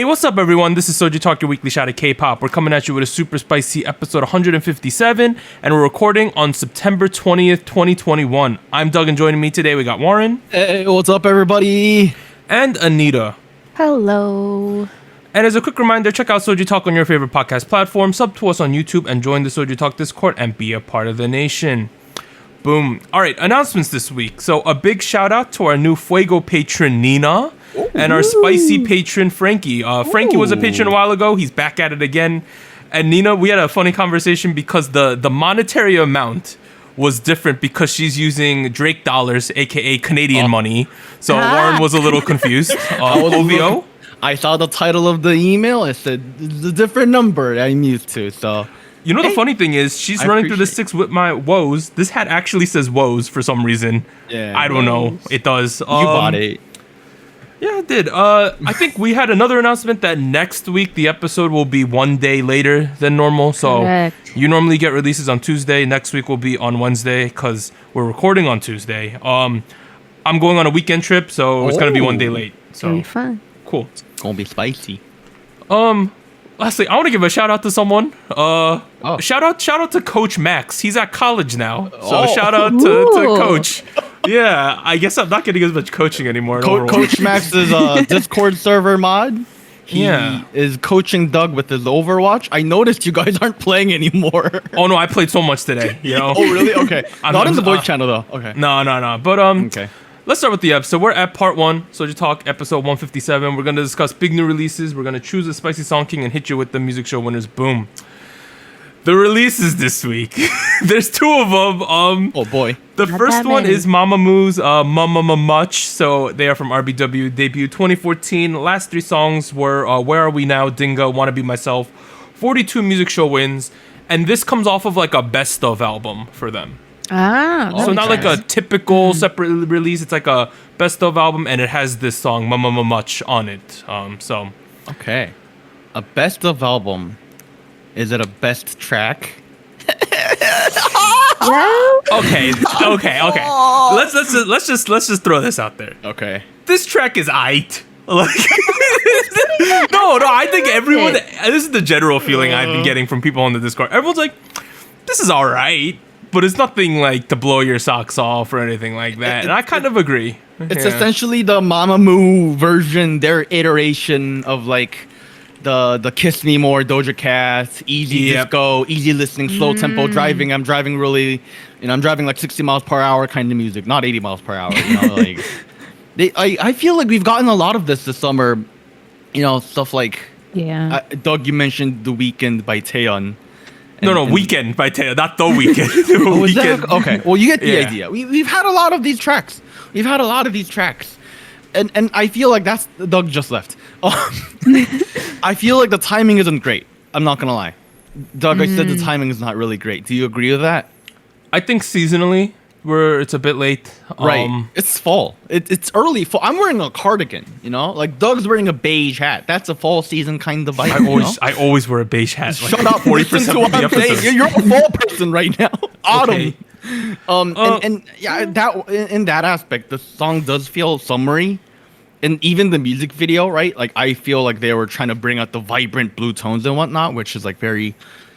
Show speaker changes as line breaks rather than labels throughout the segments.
Hey, what's up, everyone? This is SojuTalk, your weekly shot of K-pop. We're coming at you with a super spicy episode 157, and we're recording on September 20th, 2021. I'm Doug, and joining me today, we got Warren.
Hey, what's up, everybody?
And Anita.
Hello.
And as a quick reminder, check out SojuTalk on your favorite podcast platform, sub to us on YouTube, and join the SojuTalk Discord and be a part of the nation. Boom. All right, announcements this week. So a big shout out to our new Fuego patron, Nina, and our spicy patron, Frankie. Frankie was a patron a while ago. He's back at it again. And Nina, we had a funny conversation because the monetary amount was different because she's using Drake dollars, aka Canadian money. So Warren was a little confused. OVO.
I saw the title of the email. It said it's a different number that I'm used to. So
you know the funny thing is she's running through the six with my woes. This hat actually says woes for some reason.
Yeah,
I don't know. It does.
You bought it.
Yeah, I did. I think we had another announcement that next week the episode will be one day later than normal. So
Correct.
You normally get releases on Tuesday. Next week will be on Wednesday because we're recording on Tuesday. I'm going on a weekend trip, so it's gonna be one day late. So
Very fun.
cool.
It's gonna be spicy.
Lastly, I want to give a shout out to someone. Shout out to Coach Max. He's at college now. So shout out to Coach. Yeah, I guess I'm not getting as much coaching anymore.
Coach Max's Discord server mod. He
Yeah.
is coaching Doug with his Overwatch. I noticed you guys aren't playing anymore.
Oh no, I played so much today. You know.
Oh really? Okay.
I'm-
Not in the
I'm-
voice channel though. Okay.
No. But
Okay.
let's start with the episode. We're at part 1, SojuTalk episode 157. We're gonna discuss big new releases. We're gonna choose a spicy song king and hit you with the music show winners. Boom. The releases this week. There's 2 of them.
Oh boy.
The
Not
first
that
one
many.
is Mamamoo's Mumumumuch. So they are from RBW, debut 2014. Last 3 songs were Where Are We Now, Dinga, Wanna Be Myself. 42 music show wins. And this comes off of like a best of album for them. So not like a typical separate release. It's like a best of album, and it has this song Mumumumuch on it.
Okay. A best of album. Is it a best track?
Okay. Let's just throw this out there.
Okay.
This track is aight. Like, no, I think everyone. This is the general feeling I've been getting from people on the Discord. Everyone's like, "This is all right," but it's nothing like to blow your socks off or anything like that. And I kind of agree.
It's
Yeah.
essentially the Mamamoo version, their iteration of like the Kiss Me More, Doja Cat, easy disco, easy listening, slow tempo driving. I'm driving really, I'm driving like 60 miles per hour kind of music, not 80 miles per hour. Like I feel like we've gotten a lot of this summer. Stuff like Doug, you mentioned The Weeknd by Taeyeon.
No, Weekend by Taeyeon, not The Weekend.
Oh, is that-
Weekend.
okay, well, you get the
Yeah.
idea. We've had a lot of these tracks. And I feel like that's Doug just left. I feel like the timing isn't great. I'm not gonna lie. Doug, I said the timing is not really great. Do you agree with that?
I think seasonally, it's a bit late.
Right. It's fall. It's early fall. I'm wearing a cardigan. Like Doug's wearing a beige hat. That's a fall season kind of vibe.
I always wear a beige hat. Like
Shut up.
40%
Listen to
of
what
the
I'm saying.
episodes.
You're a fall person right now. Autumn.
Okay.
And yeah, that in that aspect, the song does feel summery, and even the music video, right? Like I feel like they were trying to bring out the vibrant blue tones and whatnot, which is like very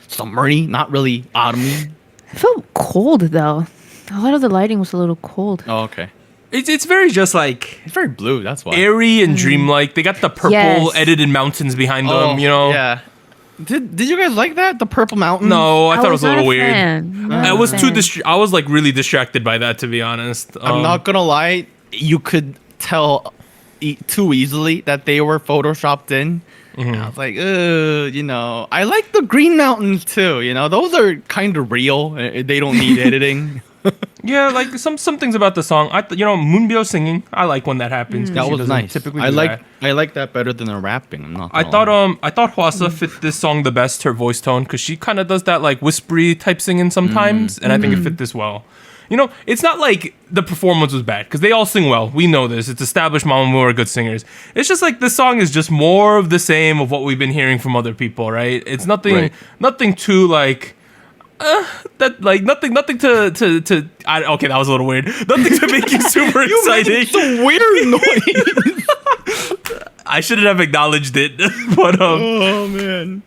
summery, not really autumny.
I felt cold though. A lot of the lighting was a little cold.
Oh, okay.
It's very just like
It's very blue. That's why.
airy and dreamlike. They got the purple
Yes.
edited mountains behind them.
Yeah. Did you guys like that? The purple mountain?
No, I thought it was a little weird. I was too I was like really distracted by that, to be honest.
I'm not gonna lie. You could tell too easily that they were photoshopped in. And I was like, I like the green mountains too. Those are kind of real. They don't need editing.
Yeah, like some things about the song. Moonbyo singing. I like when that happens. 'cause
That
she
was
doesn't
nice.
Typically,
I
do
like
that.
that better than the rapping. I'm not.
I
gonna lie.
thought Hwasa fit this song the best. Her voice tone, because she kind of does that like whispery type singing sometimes, and I think it fit this well. It's not like the performance was bad, because they all sing well. We know this. It's established Mamamoo are good singers. It's just like this song is just more of the same of what we've been hearing from other people, right? It's nothing too like. Nothing to okay, that was a little weird. Nothing to make you super excited.
It's a weird noise.
I shouldn't have acknowledged it, but
Oh man.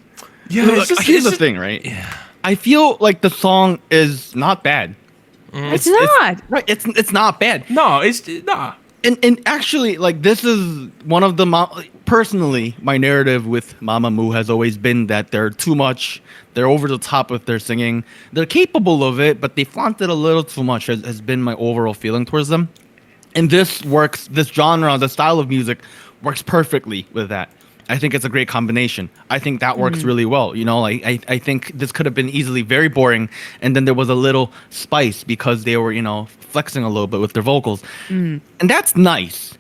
yeah.
Look, here's the thing, right?
Yeah.
I feel like the song is not bad.
It's not.
Right. It's not bad.
No, it's nah.
And actually, like, this is one of the personally, my narrative with Mamamoo has always been that they're too much. They're over the top with their singing. They're capable of it, but they flaunt it a little too much. Has been my overall feeling towards them. And this works. This genre, the style of music, works perfectly with that. I think it's a great combination. I think that works really well. You know, I think this could have been easily very boring, and then there was a little spice because they were, you know, flexing a little bit with their vocals. And that's nice.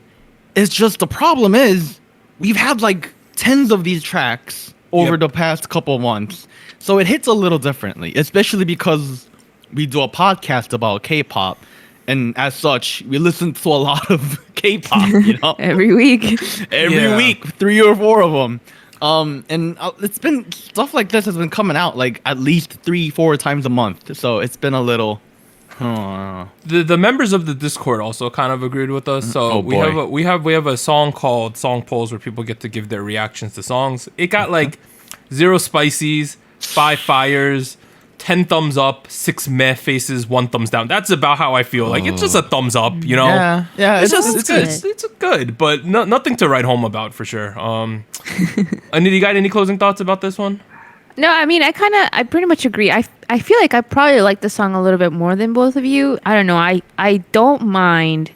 It's just the problem is we've had like tens of these tracks over the past couple months. So it hits a little differently, especially because we do a podcast about K-pop. And as such, we listen to a lot of K-pop, you know,
Every week.
every week, 3 or 4 of them. And it's been stuff like this has been coming out like at least 3-4 times a month. So it's been a little.
The members of the Discord also kind of agreed with us. So we have a song called Song Polls where people get to give their reactions to songs. It got like 0 spices, 5 fires, 10 thumbs up, 6 meh faces, 1 thumbs down. That's about how I feel. Like it's just a thumbs up, you know.
Yeah.
It's good.
good.
It's good, but nothing to write home about for sure. Anita, you got any closing thoughts about this one?
No, I mean, I pretty much agree. I feel like I probably like the song a little bit more than both of you. I don't know. I don't mind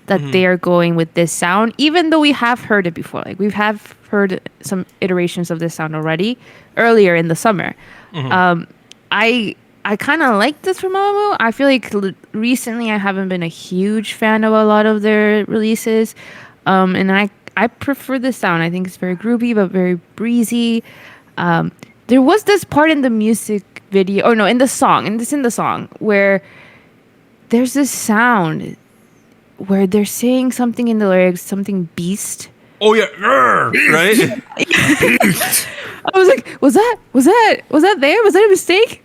that they are going with this sound, even though we have heard it before. Like we have heard some iterations of this sound already earlier in the summer. I kind of like this from Mamamoo. I feel like recently I haven't been a huge fan of a lot of their releases, and I prefer this sound. I think it's very groovy but very breezy. There was this part in the music video, or no, in the song, where there's this sound where they're saying something in the lyrics, something beast.
Oh yeah, right?
I was like, was that there? Was that a mistake?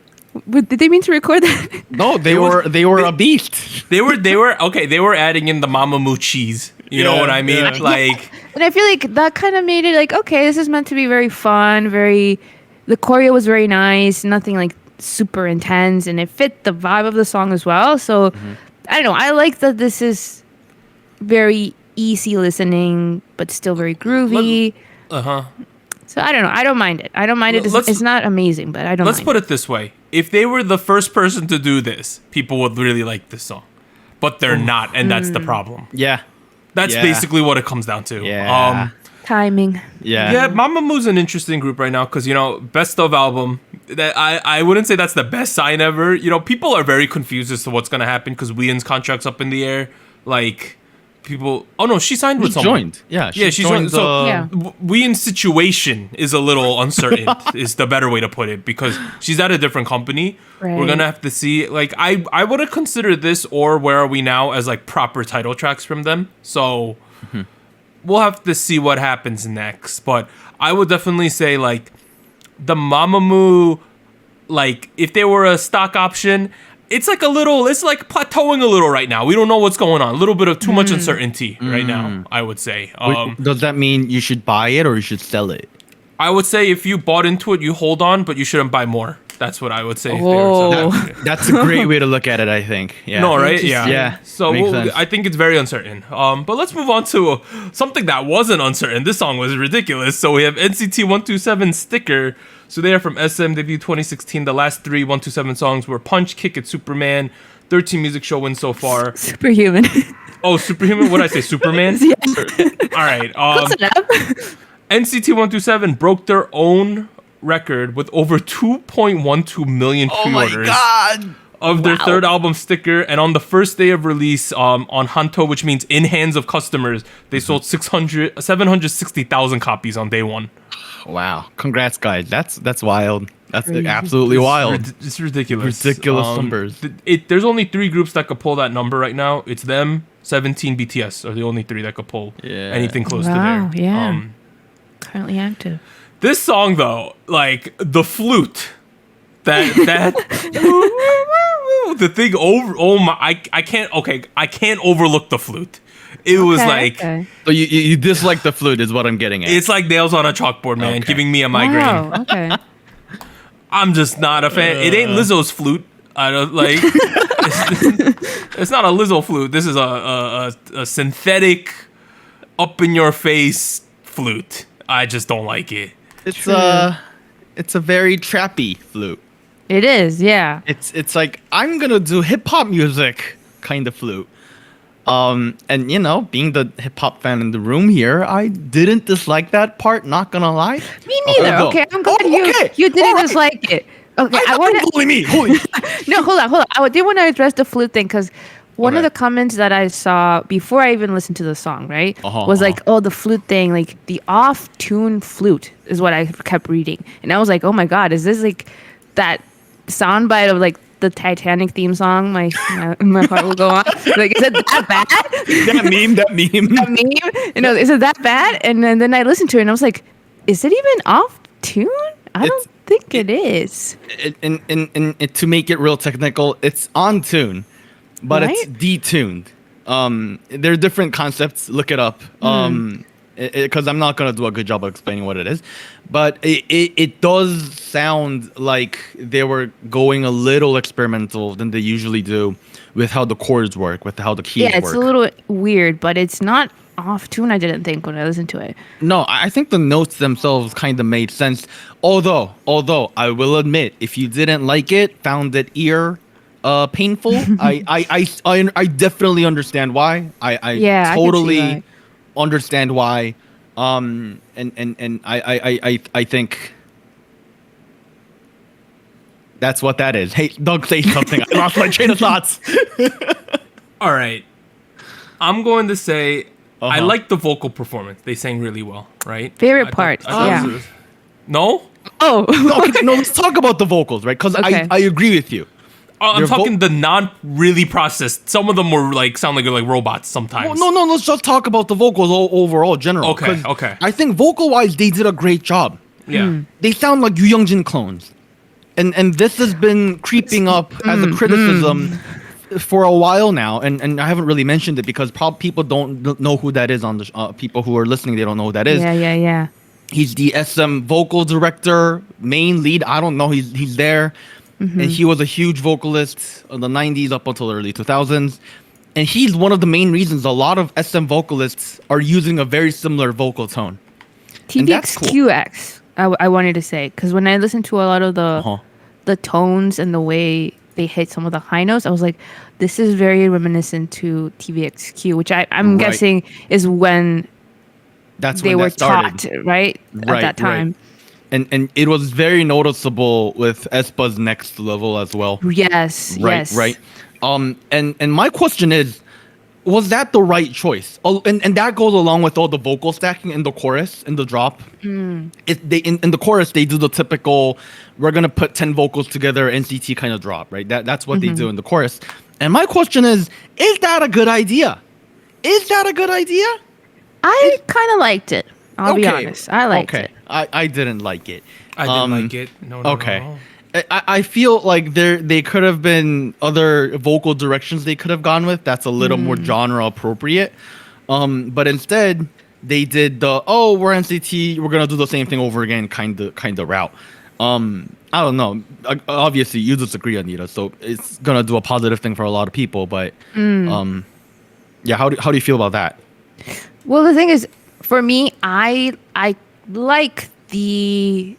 Did they mean to record that?
No, they were a beast.
They were okay. They were adding in the Mamamoo cheese. You know what I mean?
Yeah.
Like,
And I feel like that kind of made it like, okay, this is meant to be very fun, the choreo was very nice, nothing like super intense, and it fit the vibe of the song as well. So I don't know. I like that this is very easy listening, but still very groovy. So I don't know. I don't mind it. It's not amazing, but I don't
let's
mind
put it this way. If they were the first person to do this, people would really like this song. But they're not, and that's the problem.
Yeah.
That's basically what it comes down to.
Yeah.
timing.
Yeah.
Mamamoo's an interesting group right now because, you know, best of album. That I wouldn't say that's the best sign ever. You know, people are very confused as to what's going to happen because Wheelin's contract's up in the air. Like, people... Oh, no, she signed with someone.
Joined. Yeah,
she's joined. So,
Yeah.
Wheelin's situation is a little uncertain, is the better way to put it, because she's at a different company.
Right.
We're going to have to see... Like, I would have considered this or Where Are We Now as, like, proper title tracks from them. So... We'll have to see what happens next, but I would definitely say, like, the Mamamoo, like, if they were a stock option, it's like plateauing a little right now. We don't know what's going on. A little bit of too much uncertainty right now, I would say.
Does that mean you should buy it or you should sell it?
I would say if you bought into it, you hold on, but you shouldn't buy more. That's what I would say. If they were
Oh.
selling it.
That's a great way to look at it, I think. Yeah.
No, right? Yeah.
Yeah.
So
makes sense.
I think it's very uncertain. But let's move on to something that wasn't uncertain. This song was ridiculous. So we have NCT 127 Sticker. So they are from SM debut 2016. The last 3 127 songs were Punch, Kick It, Superman. 13 music show wins so far.
Superhuman.
Oh, Superhuman? What did I say? Superman?
Yeah.
All right.
Close enough.
NCT 127 broke their own record with over 2.12 million pre-orders of their third album Sticker, and on the first day of release on Hanto, which means in hands of customers, they sold 760,000 copies on day one.
Wow. Congrats, guys. That's wild. That's absolutely wild.
It's ridiculous.
Ridiculous numbers.
There's only 3 groups that could pull that number right now. It's them, 17, BTS are the only 3 that could pull anything close to
Wow,
there.
yeah. Currently active.
This song, though, like the flute, that the thing over. Oh my! I can't. Okay, I can't overlook the flute. It was
Okay,
like
okay.
So you dislike the flute is what I'm getting at.
it's like nails on a chalkboard, man,
Okay.
giving me a migraine.
Wow, okay.
I'm just not a fan. It ain't Lizzo's flute. I don't like. It's not a Lizzo flute. This is a synthetic, up in your face flute. I just don't like it.
it's a very trappy flute.
It is, yeah.
It's like I'm gonna do hip hop music kind of flute. And you know, being the hip hop fan in the room here, I didn't dislike that part. Not gonna lie.
Me neither.
Although-
Okay, I'm glad
okay,
you didn't
all right.
dislike it. Okay, I
Don't
want to.
bully me. Holy.
No, hold on. I did want to address the flute thing because one of
Okay.
the comments that I saw before I even listened to the song, right, was like, "Oh, the flute thing, like the off-tune flute," is what I kept reading, and I was like, "Oh my god, is this like that soundbite of like the Titanic theme song? My heart will go on." Like, is it that bad?
that meme.
That meme? You know, is it that bad? And then I listened to it and I was like, is it even off-tune? I don't think it is.
And to make it real technical, it's on tune, but it's
Right?
detuned. There are different concepts. Look it up. Because I'm not gonna do a good job of explaining what it is, but it does sound like they were going a little experimental than they usually do with how the chords work, with how the keys
Yeah, it's
work.
a little weird, but it's not off-tune, I didn't think, when I listened to it.
No, I think the notes themselves kind of made sense. Although I will admit, if you didn't like it, found it painful, I definitely understand why. I
Yeah, I can see
totally
that.
understand why. And I think that's what that is. Hey, Doug, say something. I lost my train of thoughts.
All right. I'm going to say I
Uh-huh.
like the vocal performance. They sang really well, right?
Favorite
I thought-
part,
I thought
yeah.
it was- No?
Oh,
Okay, no, let's talk about the vocals, right? Because
Okay.
I agree with you.
I'm
Your
talking the non really processed. Some of them were like sound like robots sometimes.
Well, no, let's just talk about the vocals overall, general.
Okay,
'cause
okay.
I think vocal-wise, they did a great job.
Yeah.
They sound like Yu Youngjin clones, and this has been creeping up as a criticism for a while now. And I haven't really mentioned it because people don't know who that is on the people who are listening. They don't know who that is.
yeah.
He's the SM vocal director, main lead. I don't know. He's there. And he was a huge vocalist in the 90s up until the early 2000s. And he's one of the main reasons a lot of SM vocalists are using a very similar vocal tone. And that's cool.
TVXQX, I wanted to say, because when I listened to a lot of the tones and the way they hit some of the high notes, I was like, this is very reminiscent to TVXQ, which I'm
Right.
guessing is when
That's
they
when
were
that started.
taught, right? At that time.
And it was very noticeable with aespa's Next Level as well.
Yes,
Right,
yes.
right. And my question is, was that the right choice? Oh, and that goes along with all the vocal stacking in the chorus, in the drop. In the chorus, they do the typical, we're going to put 10 vocals together, NCT kind of drop, right? That's what they do in the chorus. And my question is that a good idea? Is that a good idea?
I kind of liked it. I'll be honest. I liked it.
I didn't like it.
I didn't like it. No.
Okay.
No.
I feel like they could have been other vocal directions they could have gone with. That's a little more genre appropriate. But instead they did the we're NCT, we're gonna do the same thing over again kind of route. I don't know. Obviously you disagree, Anita. So it's gonna do a positive thing for a lot of people. But yeah, how do you feel about that?
Well, the thing is, for me, I like the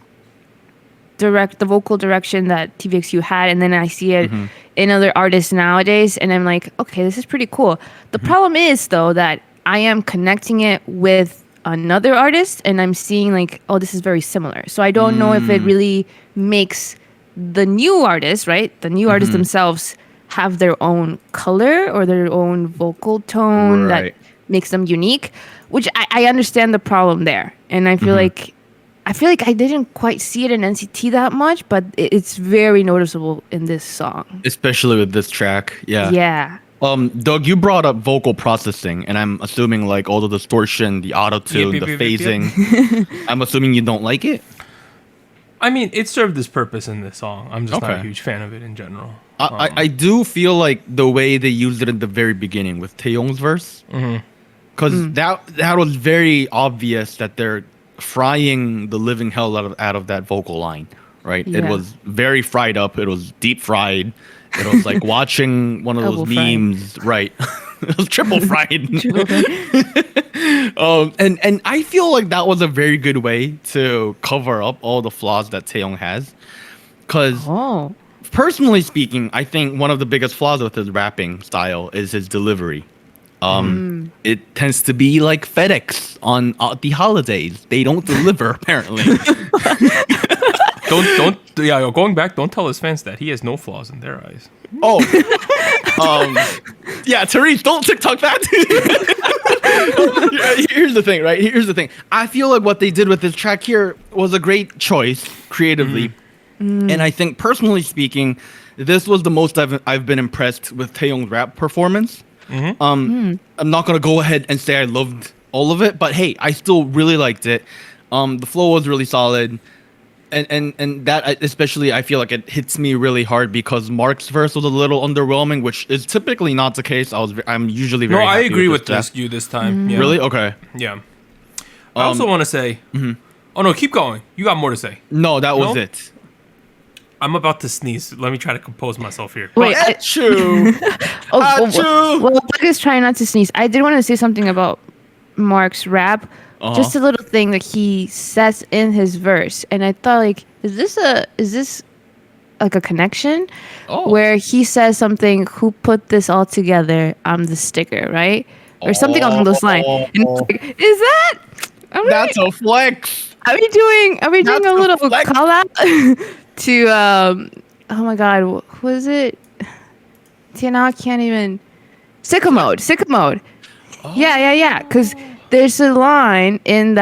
vocal direction that TVXU had, and then I see it in other artists nowadays, and I'm like, okay, this is pretty cool. The problem is though that I am connecting it with another artist, and I'm seeing like, oh, this is very similar. So I don't know if it really makes the new artists, right? The new artists themselves have their own color or their own vocal tone
Right.
that makes them unique, which I understand the problem there, and I feel like I didn't quite see it in NCT that much, but it's very noticeable in this song.
Especially with this track. Yeah.
Yeah.
Doug, you brought up vocal processing, and I'm assuming like all the distortion, the auto-tune,
Yep,
the
yep, yep,
phasing. I'm assuming you don't like it?
I mean, it served its purpose in this song. I'm just not a
Okay.
huge fan of it in general.
I do feel like the way they used it in the very beginning with Taeyong's verse, because that was very obvious that they're frying the living hell out of that vocal line, right? It
Yeah.
was very fried up. It was deep fried. It was like watching one of those
Double fried.
memes, right? It was triple fried. And I feel like that was a very good way to cover up all the flaws that Taeyong has, because
Oh.
personally speaking, I think one of the biggest flaws with his rapping style is his delivery. It tends to be like FedEx on the holidays. They don't deliver apparently.
Going back, don't tell his fans that he has no flaws in their eyes.
Oh, yeah, Therese, don't TikTok that. Here's the thing, right? Here's the thing. I feel like what they did with this track here was a great choice creatively, and I think personally speaking, this was the most I've been impressed with Taeyong's rap performance. I'm not gonna go ahead and say I loved all of it, but hey, I still really liked it. The flow was really solid. And that especially, I feel like it hits me really hard because Mark's verse was a little underwhelming, which is typically not the case. I'm usually very
No, I
happy
agree with
this
you this time. Yeah.
Really? Okay.
Yeah. I also want to say. Oh no, keep going. You got more to say.
No, that was
No?
it.
I'm about to sneeze. Let me try to compose myself here.
Wait,
Achoo. Achoo.
well, Doug is trying not to sneeze. I did want to say something about Mark's rap. Just a little thing that he says in his verse, and I thought, like, is this like a connection where he says something? Who put this all together? I'm the sticker, right? Or something along those lines. And it's like, is that?
That's a flex.
Are we doing a little
flex.
call out to oh my god, who is it? Now I can't even. Sicko mode. Yeah. Because there's a line in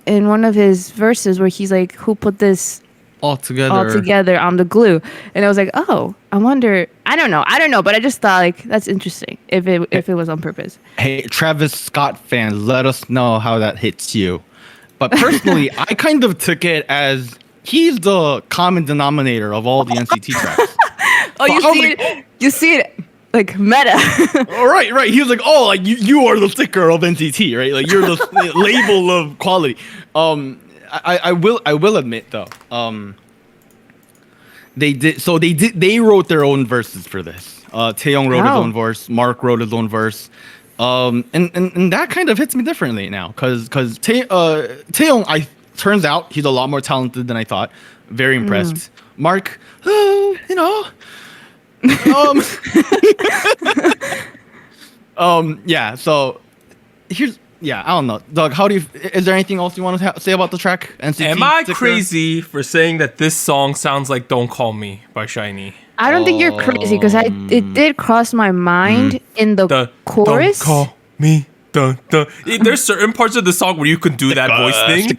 one of his verses where he's like, "Who put this
All
together on the glue?" And I was like, "Oh, I wonder." I don't know, but I just thought like that's interesting if it was on purpose.
Hey, Travis Scott fans, let us know how that hits you. But personally, I kind of took it as he's the common denominator of all the NCT tracks.
You see it like meta.
Oh, right. He was like, "Oh, like you are the sticker of NCT, right? Like you're the label of quality." I will admit though, they wrote their own verses for this. Taeyong wrote his own verse. Mark wrote his own verse. And that kind of hits me differently now, because Taeyong, turns out he's a lot more talented than I thought. Very impressed. Mark, yeah. So I don't know, Doug. Is there anything else you want to say about the track? NCT,
Am I crazy for saying that this song sounds like "Don't Call Me" by SHINee?
I don't think you're crazy because it did cross my mind in the chorus.
Don't call me. Dun, dun. There's certain parts of the song where you could do that voice thing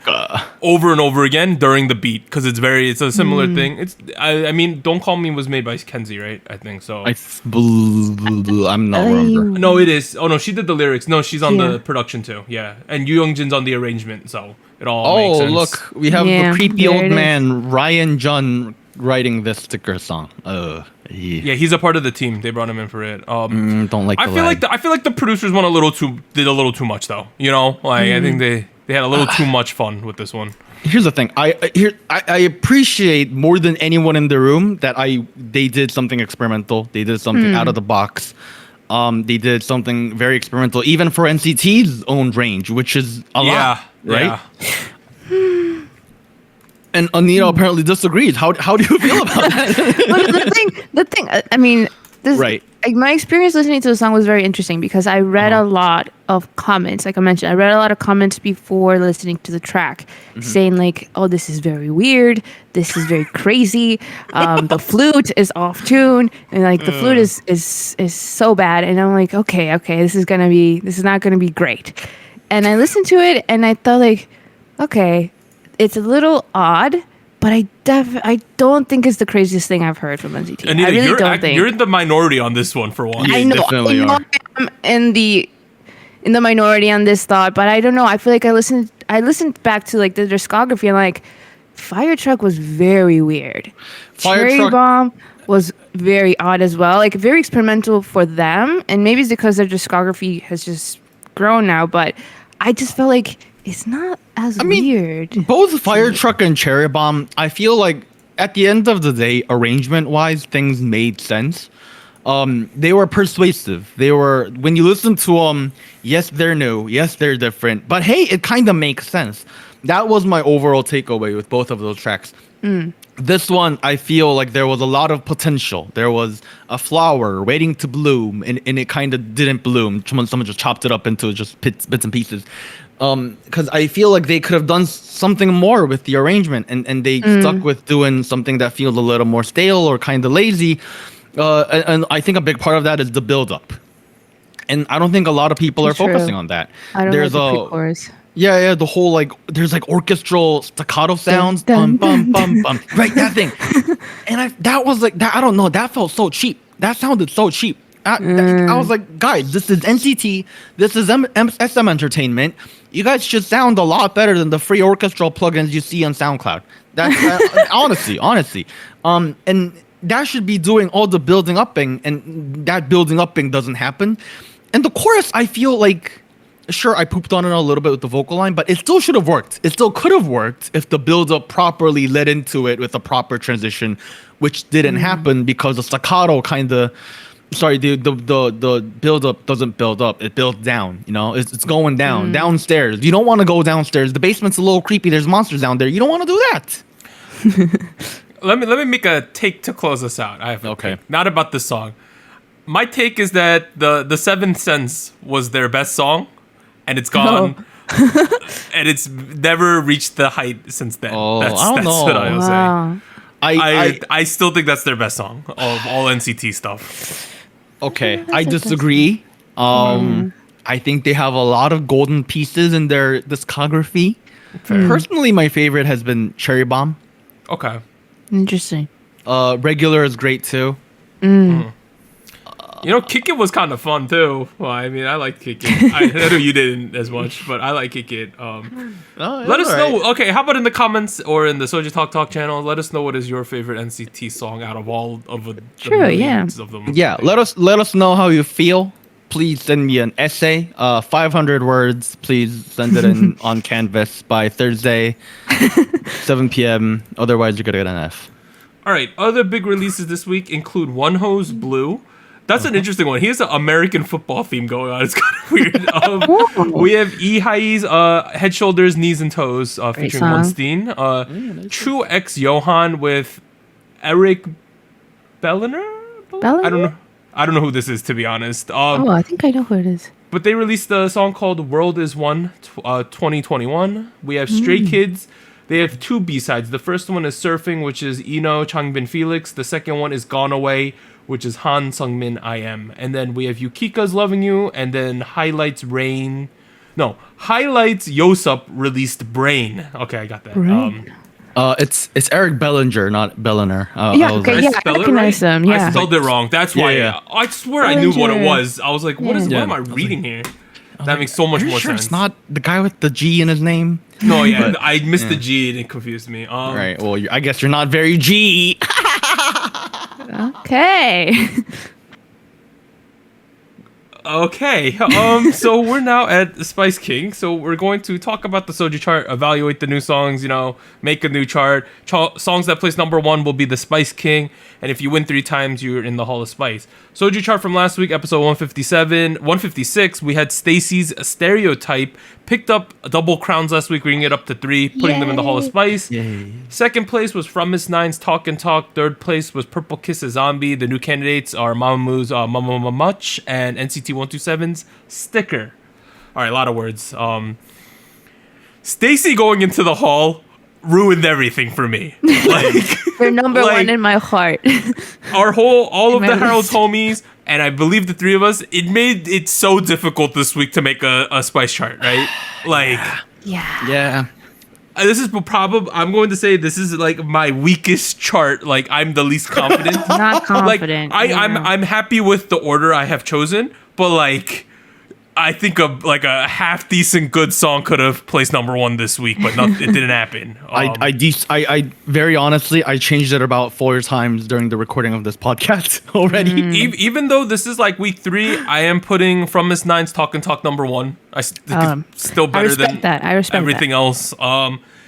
over and over again during the beat because it's a similar thing. I mean, "Don't Call Me" was made by Kenzie, right? I think so.
I'm not remember.
No, it is. Oh no, she did the lyrics. No, she's on the production too. Yeah, and Yoo Young-jin's on the arrangement, so it all makes sense.
Look, we have the creepy old man Ryan Jun writing this sticker song.
Yeah, he's a part of the team. They brought him in for it.
Don't like.
I feel like the producers did a little too much though. You know, like I think they had a little too much fun with this one.
Here's the thing. I appreciate more than anyone in the room that they did something experimental. They did something out of the box. They did something very experimental, even for NCT's own range, which is a lot, right?
Yeah.
And Anita apparently disagrees. How do you feel about that?
But the thing. I mean, this,
Right.
Like, my experience listening to the song was very interesting because I read a lot of comments. Like I mentioned, I read a lot of comments before listening to the track, saying like, "Oh, this is very weird. This is very crazy. The flute is off tune, and like the flute is so bad." And I'm like, okay, this is not gonna be great. And I listened to it, and I thought like, okay, it's a little odd, but I don't think it's the craziest thing I've heard from NCT.
Anita,
I really don't think
you're in the minority on this one for one.
Yeah,
I know
definitely are.
I'm in the minority on this thought, but I don't know. I feel like I listened back to like the discography and like Fire Truck was very weird. Cherry Bomb was very odd as well, like very experimental for them, and maybe it's because their discography has just grown now, but I just felt like it's not as weird.
Both Fire Truck and Cherry Bomb, I feel like at the end of the day, arrangement-wise, things made sense. They were persuasive. They were, when you listen to them, yes, they're new, yes, they're different, but hey, it kind of makes sense. That was my overall takeaway with both of those tracks. This one, I feel like there was a lot of potential. There was a flower waiting to bloom, and it kind of didn't bloom. Someone just chopped it up into just bits and pieces. Because I feel like they could have done something more with the arrangement, and they stuck with doing something that feels a little more stale or kind of lazy. And I think a big part of that is the build-up. And I don't think a lot of people are focusing on that.
I don't know the pre-chorus.
Yeah, the whole there's orchestral staccato sounds, bum bum bum bum, right? That thing, and that was that. I don't know. That felt so cheap. That sounded so cheap. I was like, guys, this is NCT. This is SM Entertainment. You guys should sound a lot better than the free orchestral plugins you see on SoundCloud. That's honestly. And that should be doing all the building upping, and that building upping doesn't happen. And the chorus, I feel like. Sure, I pooped on it a little bit with the vocal line, but it still should have worked. It still could have worked if the build-up properly led into it with a proper transition, which didn't happen because the staccato the build-up doesn't build up. It builds down, It's going down, downstairs. You don't want to go downstairs. The basement's a little creepy. There's monsters down there. You don't want to do that.
Let me make a take to close us out. I have a take, not about this song. My take is that the Seventh Sense was their best song. And it's gone, and it's never reached the height since then. That's what I was saying. I still think that's their best song of all NCT stuff.
Okay, I disagree. I think they have a lot of golden pieces in their discography. Personally, my favorite has been Cherry Bomb.
Okay.
Interesting.
Regular is great too.
Kick It was kind of fun too. Well, I mean, I like Kick It. I know you didn't as much, but I like Kick It. Let us know. Okay, how about in the comments or in the SojuTalk Talk channel? Let us know what is your favorite NCT song out of all of the millions of them.
Yeah, let us know how you feel. Please send me an essay, 500 words. Please send it in on Canvas by Thursday, 7 p.m. Otherwise, you're gonna get an F.
All right. Other big releases this week include Wonho's Blue. That's an interesting one. He has an American football theme going on. It's kind of weird. We have Ihai's Head, Shoulders, Knees, and Toes featuring Monstein. True X Johan with Eric Bellinger? I don't know who this is, to be honest.
I think I know who it is.
But they released a song called World Is One 2021. We have Stray Kids. They have two B-sides. The first one is Surfing, which is Eno, Changbin Felix. The second one is Gone Away, which is Han Sungmin I Am. And then we have Yukika's Loving You, and then Highlights Yosup released Brain. Okay, I got that.
It's Eric Bellinger, not Belliner.
I recognize him. Yeah,
I spelled it wrong. That's why. I swear Bellinger. I knew what it was. I was like, what am I reading here? That makes so much more sense.
It's not the guy with the G in his name.
No, I missed the G and it confused me.
Right. Well, I guess you're not very G.
Okay.
Okay. So we're now at Spice King. So we're going to talk about the Soju chart, evaluate the new songs, make a new chart. Songs that place number 1 will be the Spice King. And if you win 3 times, you're in the Hall of Spice. Soju chart from last week, episode 156, we had Stacy's Stereotype. Picked up double crowns last week, bringing it up to 3, putting them in the Hall of Spice.
Yay.
Second place was From Miss Nine's Talk and Talk. Third place was Purple Kiss a Zombie. The new candidates are Mamamoo's Mumumumuch and NCT 127's Sticker. All right, a lot of words. Stacy going into the hall ruined everything for me.
You're number 1 in my heart.
All of the Harold's homies, and I believe the 3 of us, it made it so difficult this week to make a Spice chart, right?
Yeah.
This is probably, I'm going to say this is my weakest chart. I'm the least confident.
Not confident.
I'm happy with the order I have chosen, but I think a half decent good song could have placed number 1 this week, but it didn't happen.
I very honestly, I changed it about 4 times during the recording of this podcast already.
Even though this is like week 3, I am putting From Miss Nine's Talk and Talk number 1. I think it's still better than everything else.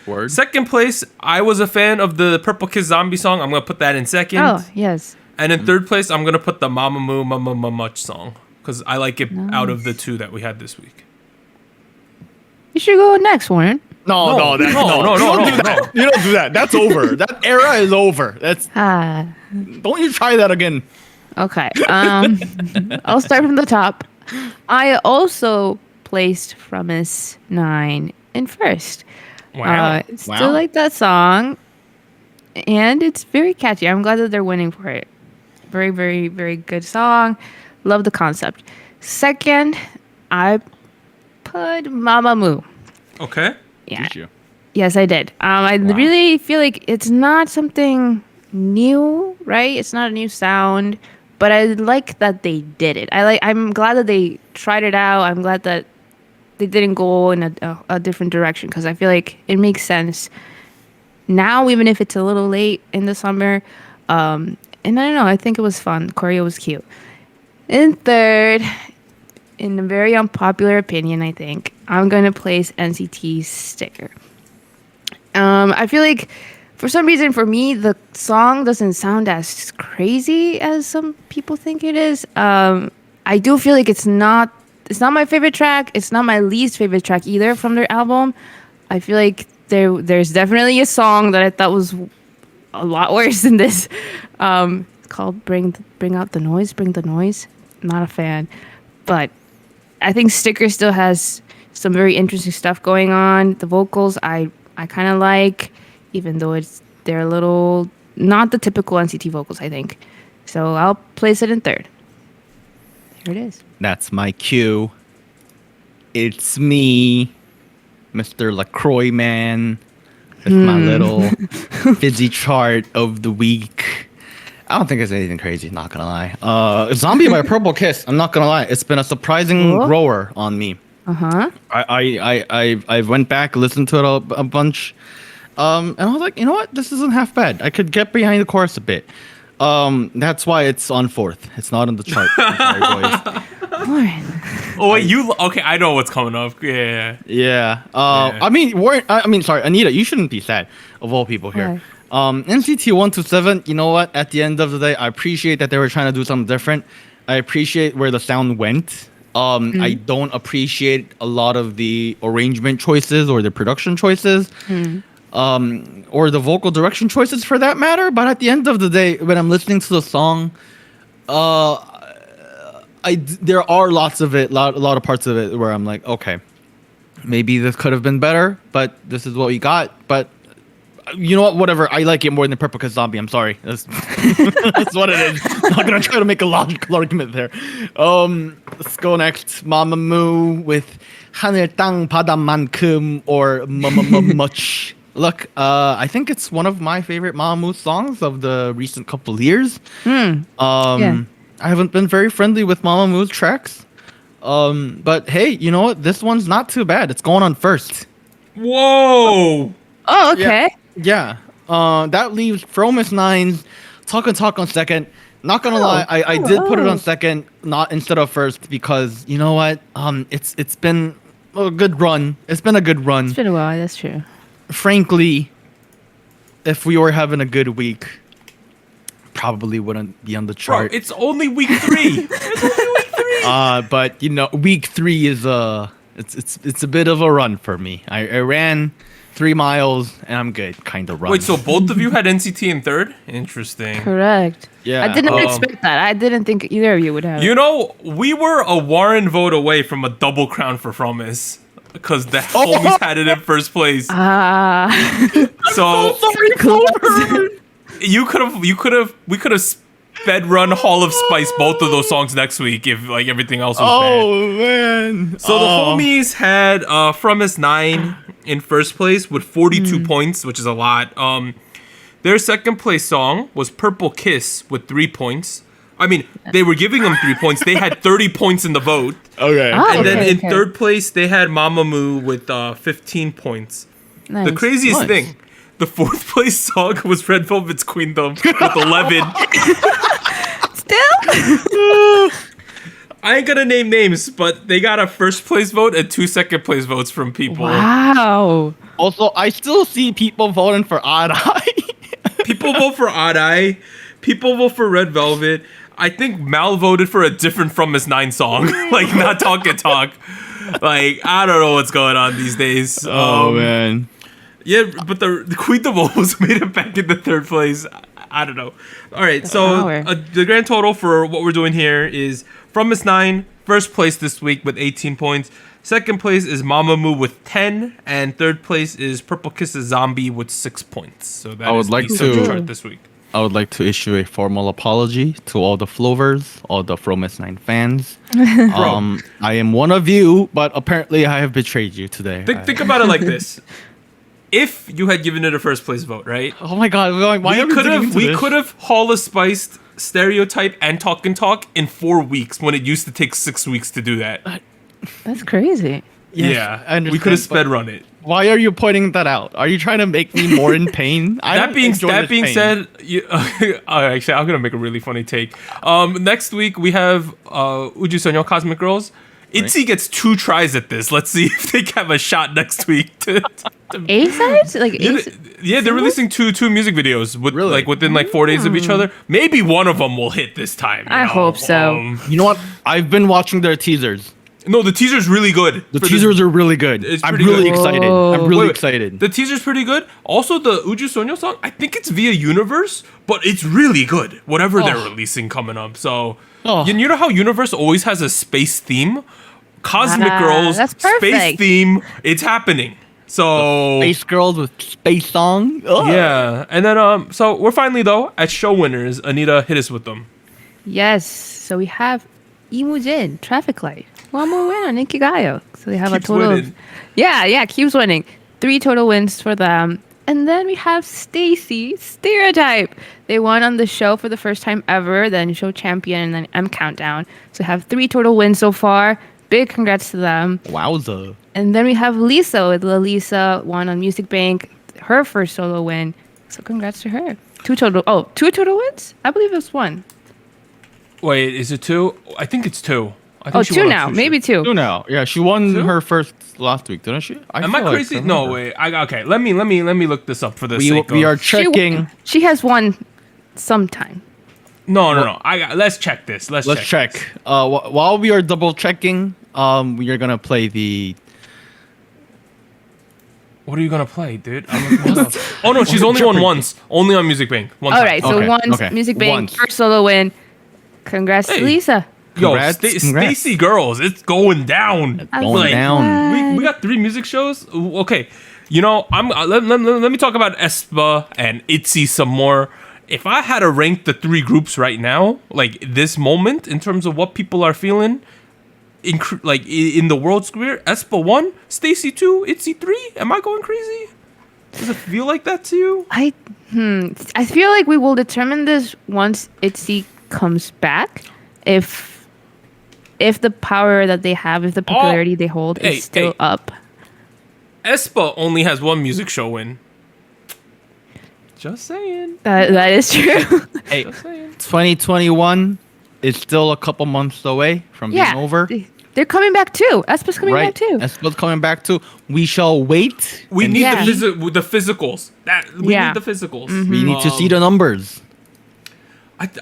Word.
Second place, I was a fan of the Purple Kiss Zombie song. I'm gonna put that in second.
Oh, yes.
And in third place, I'm gonna put the Mamamoo mumumumuch song because I like it out of the 2 that we had this week.
You should go next, Warren.
No.
No.
You don't do that. That's over. That era is over. Don't you try that again.
Okay. I'll start from the top. I also placed From Miss 9 in first.
Wow.
Still like that song. And it's very catchy. I'm glad that they're winning for it. Very, very, very good song. Love the concept. Second, I put Mamamoo.
Okay.
Yeah.
Did you?
Yes, I did. I really feel like it's not something new, right? It's not a new sound, but I like that they did it. I'm glad that they tried it out. I'm glad that they didn't go in a different direction because I feel like it makes sense now, even if it's a little late in the summer. And I don't know. I think it was fun. Choreo was cute. And third, in a very unpopular opinion, I think, I'm going to place NCT's Sticker. I feel like for some reason, for me, the song doesn't sound as crazy as some people think it is. I do feel like it's not my favorite track. It's not my least favorite track either from their album. I feel like there's definitely a song that I thought was a lot worse than this. It's called Bring Out the Noise, Bring the Noise. Not a fan. But I think Sticker still has some very interesting stuff going on. The vocals I kind of like, even though they're a little not the typical NCT vocals, I think. So I'll place it in third. Here it is.
That's my cue. It's me, Mr. LaCroix Man. It's my little fizzy chart of the week. I don't think it's anything crazy, not gonna lie. Zombie by Purple Kiss, I'm not gonna lie. It's been a surprising grower on me.
Uh-huh.
I went back, listened to it a bunch. And I was like, you know what? This isn't half bad. I could get behind the chorus a bit. That's why it's on fourth. It's not on the chart. I'm sorry, boys.
Warren.
Oh wait, okay, I know what's coming up. Yeah.
Yeah. I mean, sorry, Anita, you shouldn't be sad of all people here. NCT 127, you know what? At the end of the day, I appreciate that they were trying to do something different. I appreciate where the sound went. I don't appreciate a lot of the arrangement choices or the production choices. Or the vocal direction choices for that matter. But at the end of the day, when I'm listening to the song, there are lots of it, a lot of parts of it where I'm like, okay, maybe this could have been better, but this is what we got. But you know what? Whatever. I like it more than Purple Kiss Zombie. I'm sorry. That's what it is. I'm not gonna try to make a logical argument there. Let's go next. Mamamoo with 하늘 땅 바다만큼 or mumumumuch. Look, I think it's one of my favorite Mamamoo songs of the recent couple of years. I haven't been very friendly with Mamamoo's tracks. But hey, you know what? This one's not too bad. It's going on first.
Whoa!
Oh, okay.
Yeah. That leaves Fromis 9's Talk and Talk on second. Not gonna lie, I did put it on second, not instead of first, because you know what? It's been a good run. It's been a good run.
It's been a while, that's true.
Frankly, if we were having a good week, probably wouldn't be on the chart.
Bro, it's only week 3.
But you know, week 3 is it's a bit of a run for me. I ran 3 miles and I'm good, kind of run.
Wait, so both of you had NCT in third? Interesting.
Correct.
Yeah.
I didn't expect that. I didn't think either of you would have.
You know, we were a Warren vote away from a double crown for Fromis. Because the homies had it in first place. So we could have sped run Hall of Spice both of those songs next week if like everything else was bad.
Oh man.
So the homies had Fromis 9 in first place with 42 points, which is a lot. Their second place song was Purple Kiss with 3 points. I mean, they were giving them 3 points. They had 30 points in the vote.
Okay.
Oh,
And then
okay,
in
okay.
third place, they had Mamamoo with 15 points.
Nice.
The craziest
Nice.
thing, the fourth place song was Red Velvet's Queendom with 11.
Still?
I ain't gonna name names, but they got a first place vote and 2 second place votes from people.
Wow.
Also, I still see people voting for Odd Eye.
People vote for Odd Eye. People vote for Red Velvet. I think Mal voted for a different From His 9 song. Like, not Talk and Talk. Like, I don't know what's going on these days.
Man.
Yeah, but the Queendom almost made it back in the third place. I don't know. All right, so
Power.
the grand total for what we're doing here is From His 9, first place this week with 18 points. Second place is Mamamoo with 10, and third place is Purple Kiss's Zombie with 6 points. So that
I would
is
like
the
to-
Soju chart this week.
I would like to issue a formal apology to all the Flovers, all the From S9 fans. I am one of you, but apparently I have betrayed you today.
Think about it like this: if you had given it a first place vote, right?
Oh my god, why are
We could have Holla spiced Stereotype and Talk and Talk in 4 weeks when it used to take 6 weeks to do that.
That's crazy.
Yes,
Yeah,
I understand,
we could have
but-
sped run it.
Why are you pointing that out? Are you trying to make me more in pain?
That being said, actually, I'm gonna make a really funny take. Next week we have Uju Sonyo Cosmic Girls. ITZY gets 2 tries at this. Let's see if they have a shot next week.
A-sides? Like
Yeah, they're releasing two music videos with
Really?
like within like 4 days of each other. Maybe one of them will hit this time. you
I
know?
hope so.
You know what? I've been watching their teasers.
No, the teaser's really good.
The
for this-
teasers are really good.
It's
I'm
pretty
really
good.
excited.
Whoa.
I'm really
Wait,
excited.
The teaser's pretty good. Also, the Uju Sonyo song, I think it's via Universe, but it's really good. Whatever they're releasing coming up. So,
Oh.
you know how Universe always has a space theme? Cosmic
Ah,
Girls,
that's
space
perfect.
theme. It's happening. So,
Space Girls with Space Song. Ugh.
yeah. And then, so we're finally though at show winners. Anita, hit us with them.
Yes. So we have Imujin, Traffic Light. One more win on Ikigayo. So they have
Keeps
a total
winning.
of... Yeah, keeps winning. 3 total wins for them. And then we have Stacy, Stereotype. They won on the show for the first time ever, then show champion, and then M Countdown. So have 3 total wins so far. Big congrats to them.
Wowza.
And then we have Lisa with Lisa, won on Music Bank, her first solo win. So congrats to her. 2 total wins? I believe it was 1.
Wait, is it 2? I think it's 2. I think
Oh,
she
2
won on
now.
2
Maybe
shows.
2.
Two now. Yeah, she won
Two?
her first last week, didn't she?
Am
feel
I
like
crazy?
I
No,
remember.
wait. Okay, let me look this up for the
We
sake
we
of...
are checking.
She has won sometime.
No. Let's check this. Let's
Check. While we are double checking, we are gonna play the.
What are you gonna play, dude? Oh no, she's only won once. Only on Music Bank. One
All
time.
right, so
Okay,
one
okay.
Music Bank,
Once.
first solo win. Congrats
Hey.
to Lisa.
Yo,
Congrats, congrats.
Stacy Girls, it's going down.
I'm
Going
Like,
down.
We got 3 music shows. Ooh, okay, you know, let me talk about aespa and ITZY some more. If I had to rank the 3 groups right now, like this moment, in terms of what people are feeling, in the world square, aespa 1, Stacy 2, ITZY 3. Am I going crazy? Does it feel like that to you?
I feel like we will determine this once ITZY comes back. If the power that they have, if the popularity they hold
Hey,
is still
hey.
up.
aespa only has 1 music show win. Just saying.
That is true.
Hey,
Just saying.
2021 is still a couple months away from
yeah.
being over.
They're coming back too. aespa's coming back too.
That's what's coming back to. We shall wait.
We
and
need
Yeah.
the physicals. We
Yeah.
need the physicals.
We need to see the numbers.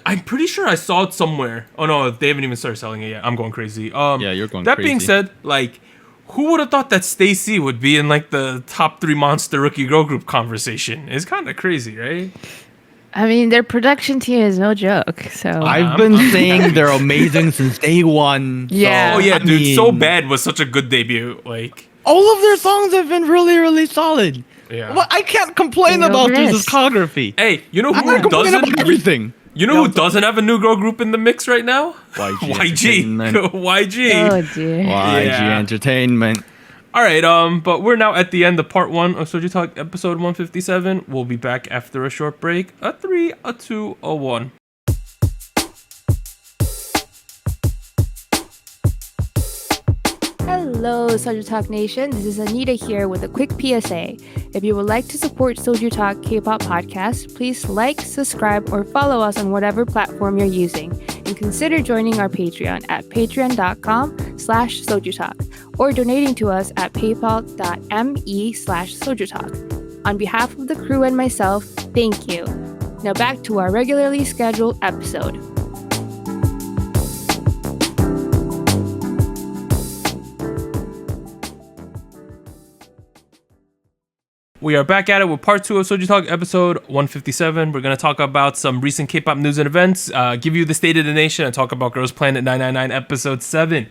I'm pretty sure I saw it somewhere. Oh no, they haven't even started selling it yet. I'm going crazy.
Yeah, you're going
That being
crazy.
said, like, who would have thought that Stacy would be in like the top 3 monster rookie girl group conversation? It's kind of crazy, right?
I mean, their production team is no joke. So
I've been saying they're amazing since day one.
Yeah.
Oh yeah,
I
dude. So
mean,
Bad was such a good debut. Like,
All of their songs have been really, really solid.
yeah.
Well, I can't complain
They
about their
missed.
discography.
Hey, you know
I'm
who
not complaining
doesn't?
about everything.
You know who doesn't have a new girl group in the mix right now?
YG Entertainment.
YG.
oh dear.
YG
Yeah.
Entertainment.
All right, but we're now at the end of part 1 of SojuTalk episode 157. We'll be back after a short break. A 3, a 2, a 1.
Hello, SojuTalk Nation. This is Anita here with a quick PSA. If you would like to support SojuTalk Kpop Podcast, please like, subscribe, or follow us on whatever platform you're using. And consider joining our Patreon at patreon.com/SojuTalk or donating to us at paypal.me/SojuTalk. On behalf of the crew and myself, thank you. Now back to our regularly scheduled episode.
We are back at it with part 2 of SojuTalk episode 157. We're going to talk about some recent K-pop news and events, give you the state of the nation, and talk about Girls Planet 999 episode 7.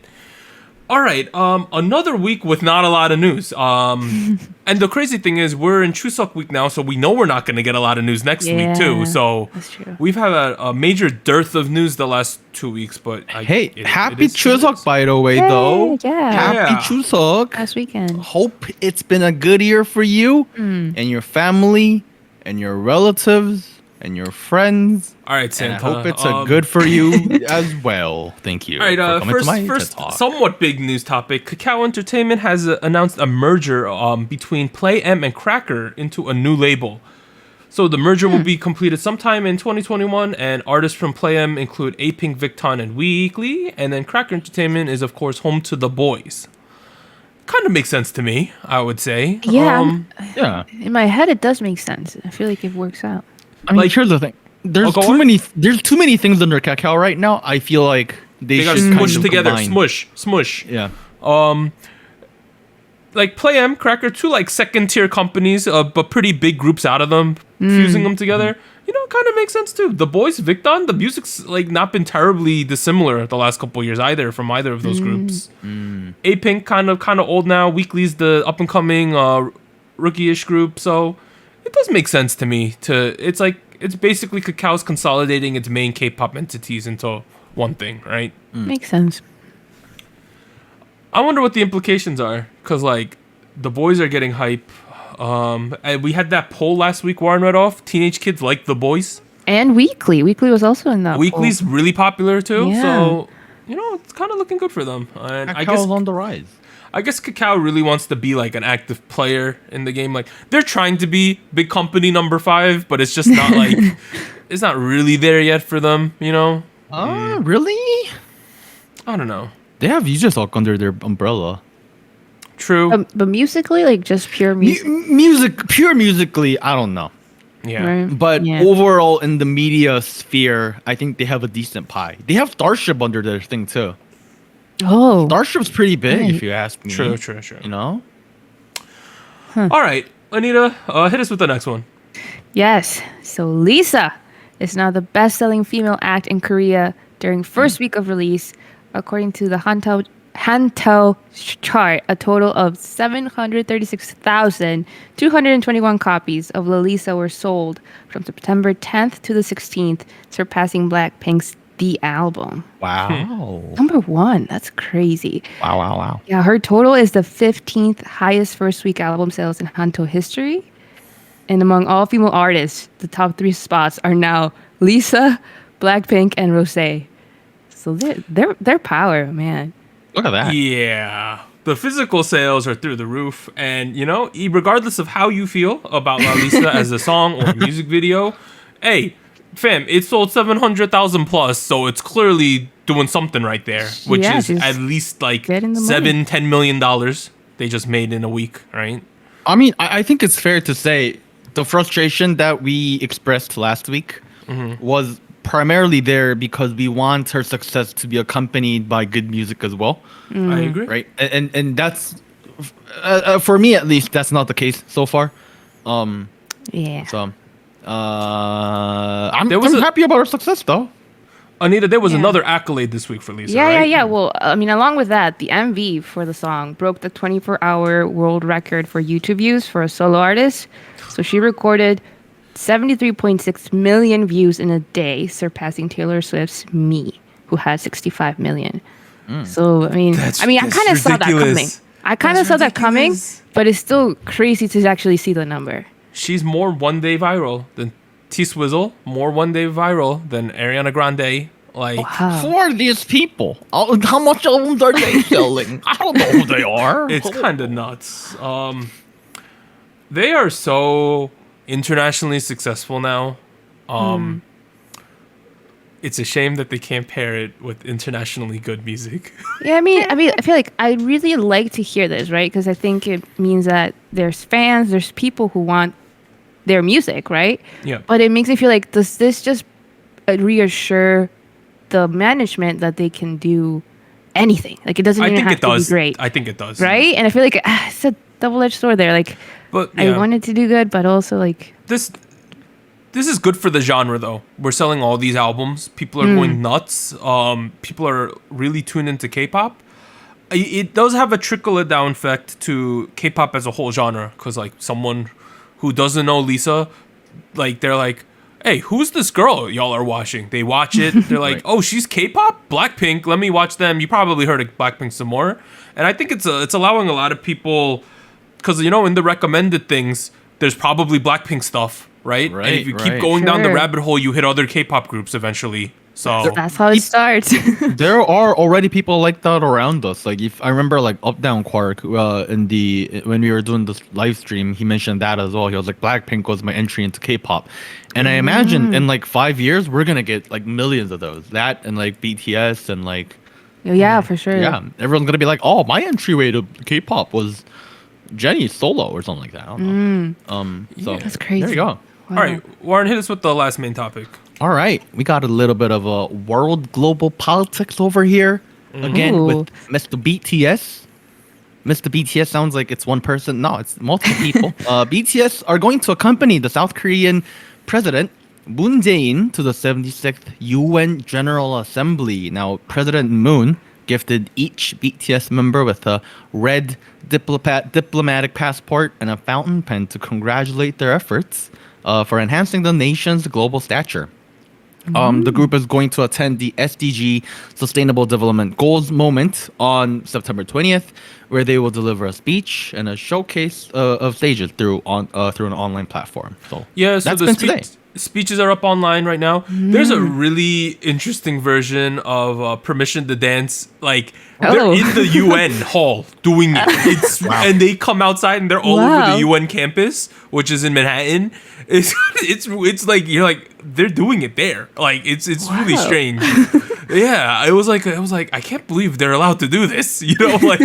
All right, another week with not a lot of news. And the crazy thing is we're in Chuseok week now, so we know we're not going to get a lot of news next week too. So
that's true.
we've had a major dearth of news the last 2 weeks. But
Happy Chuseok, by the way, though.
Yeah.
Happy Chuseok.
Last weekend.
Hope it's been a good year for you and your family and your relatives and your friends.
All right,
And
Santa.
I hope it's a good for you as well. Thank you.
All right,
for coming to my
first
TED Talk.
somewhat big news topic. Kakao Entertainment has announced a merger between Play M and Cre.ker into a new label. So the merger will be completed sometime in 2021, and artists from Play M include A-Pink, Victon, and Weekly, and then Cre.ker Entertainment is, of course, home to the boys. Kind of makes sense to me, I would say.
Yeah.
Yeah.
In my head, it does make sense. I feel like it works out.
I mean,
Like-
here's the thing. There's
go
too
on.
many. There's too many things under Kakao right now. I feel like
They
should
got
kind
smushed
of
together.
combine.
Smush.
Yeah.
Like Play M, Cre.ker, two like second tier companies, but pretty big groups out of them, fusing them together. You know, kind of makes sense too. The boys, Victon, the music's like not been terribly dissimilar the last couple of years either from either of those groups. A-Pink kind of old now. Weekly's the up and coming rookie-ish group, so it does make sense to me. It's basically Kakao's consolidating its main K-pop entities into one thing, right?
Makes sense.
I wonder what the implications are, because like the boys are getting hype. And we had that poll last week Warren read off. Teenage kids like the boys.
And Weekly. Weekly was also in that.
Weekly's really popular too,
Yeah.
so you know it's kind of looking good for them. And
Kakao's on the rise.
I guess Kakao really wants to be like an active player in the game. Like they're trying to be big company number 5, but it's just not like it's not really there yet for them. You know?
Really?
I don't know.
They have Yujaseok under their umbrella.
True.
But musically, like just pure music.
Pure musically, I don't know.
Yeah.
Right?
But
Yeah.
overall, in the media sphere, I think they have a decent pie. They have Starship under their thing too.
Oh.
Starship's pretty big,
Right.
if you ask me.
True.
You know?
All right, Anita, hit us with the next one.
Yes. So Lisa is now the best-selling female act in Korea during first week of release, according to the Hanteo chart. A total of 736,221 copies of Lisa were sold from September 10th to the 16th, surpassing Blackpink's The Album.
Wow.
Number 1. That's crazy.
Wow.
Yeah, her total is the 15th highest first week album sales in Hanteo history. And among all female artists, the top 3 spots are now Lisa, Blackpink, and Rosé. So their power, man.
Look at that.
Yeah. The physical sales are through the roof. And, you know, regardless of how you feel about La Lisa as a song or a music video, hey, fam, it sold 700,000 plus, so it's clearly doing something right there, which
Yeah,
is
she's
at least like
getting the money.
$10 million they just made in a week, right?
I mean, I think it's fair to say the frustration that we expressed last week was primarily there because we want her success to be accompanied by good music as well,
I agree.
right? And that's for me at least, that's not the case so far.
Yeah.
So I'm
There was a-
happy about her success though.
Anita, there was
Yeah.
another accolade this week for Lisa,
Yeah,
right?
yeah. Well, I mean, along with that, the MV for the song broke the 24-hour world record for YouTube views for a solo artist. So she recorded 73.6 million views in a day, surpassing Taylor Swift's Me, who had 65 million. So, I mean,
That's
I kind of saw that coming.
ridiculous.
I kind of
That's
saw that coming,
ridiculous.
but it's still crazy to actually see the number.
She's more one-day viral than T-Swizzle, more one-day viral than Ariana Grande, Like,
Wow.
Who are these people? How much albums are they selling? I don't know who they are.
it's kind of nuts. They are so internationally successful now. It's a shame that they can't pair it with internationally good music.
Yeah, I mean, I feel like I really like to hear this, right? Because I think it means that there's fans, there's people who want their music, right?
Yeah.
But it makes me feel like, does this just reassure the management that they can do anything? Like, it doesn't
I
even
think
have
it
to
does.
be great,
I think it does.
right? And I feel like it's a double-edged sword there. Like,
But
I
yeah,
wanted to do good, but also like,
this is good for the genre though. We're selling all these albums. People are going nuts. People are really tuned into K-pop. It does have a trickle down effect to K-pop as a whole genre, because like someone who doesn't know Lisa, like they're like, hey, who's this girl y'all are watching? They watch it. They're like,
Right.
oh, she's K-pop? Blackpink. Let me watch them. You probably heard of Blackpink some more. And I think it's allowing a lot of people, because, you know, in the recommended things, there's probably Blackpink stuff, right? And if you keep
Right.
going down the
Sure.
rabbit hole, you hit other K-pop groups eventually. So
that's how it starts.
There are already people like that around us. Like, if I remember, like Up Down Quark, when we were doing this live stream, he mentioned that as well. He was like, Blackpink was my entry into K-pop, and I imagine in like 5 years we're gonna get like millions of those. That and like BTS and like
Yeah, for sure.
yeah, everyone's gonna be like, oh, my entryway to K-pop was Jenny's solo or something like that. I don't know. So
That's crazy.
There you go.
Wow.
all right, Warren, hit us with the last main topic.
All right, we got a little bit of a world global politics over here again
Ooh.
with Mr. BTS. Mr. BTS sounds like it's one person. No, it's multiple people. BTS are going to accompany the South Korean president Moon Jae-in to the 76th UN General Assembly. Now, President Moon gifted each BTS member with a red diplomatic passport and a fountain pen to congratulate their efforts for enhancing the nation's global stature. The group is going to attend the SDG Sustainable Development Goals moment on September 20th, where they will deliver a speech and a showcase of stages through an online platform. So
Yeah, so
that's
the
been today.
speeches are up online right now. There's a really interesting version of Permission to Dance. Like, they're
Oh.
in the UN hall doing it. And they come outside and they're all over
Wow.
the UN campus, which is in Manhattan. It's like, you're like, they're doing it there. Like, it's really
Wow.
strange. Yeah, I was like, I can't believe they're allowed to do this. You know, like,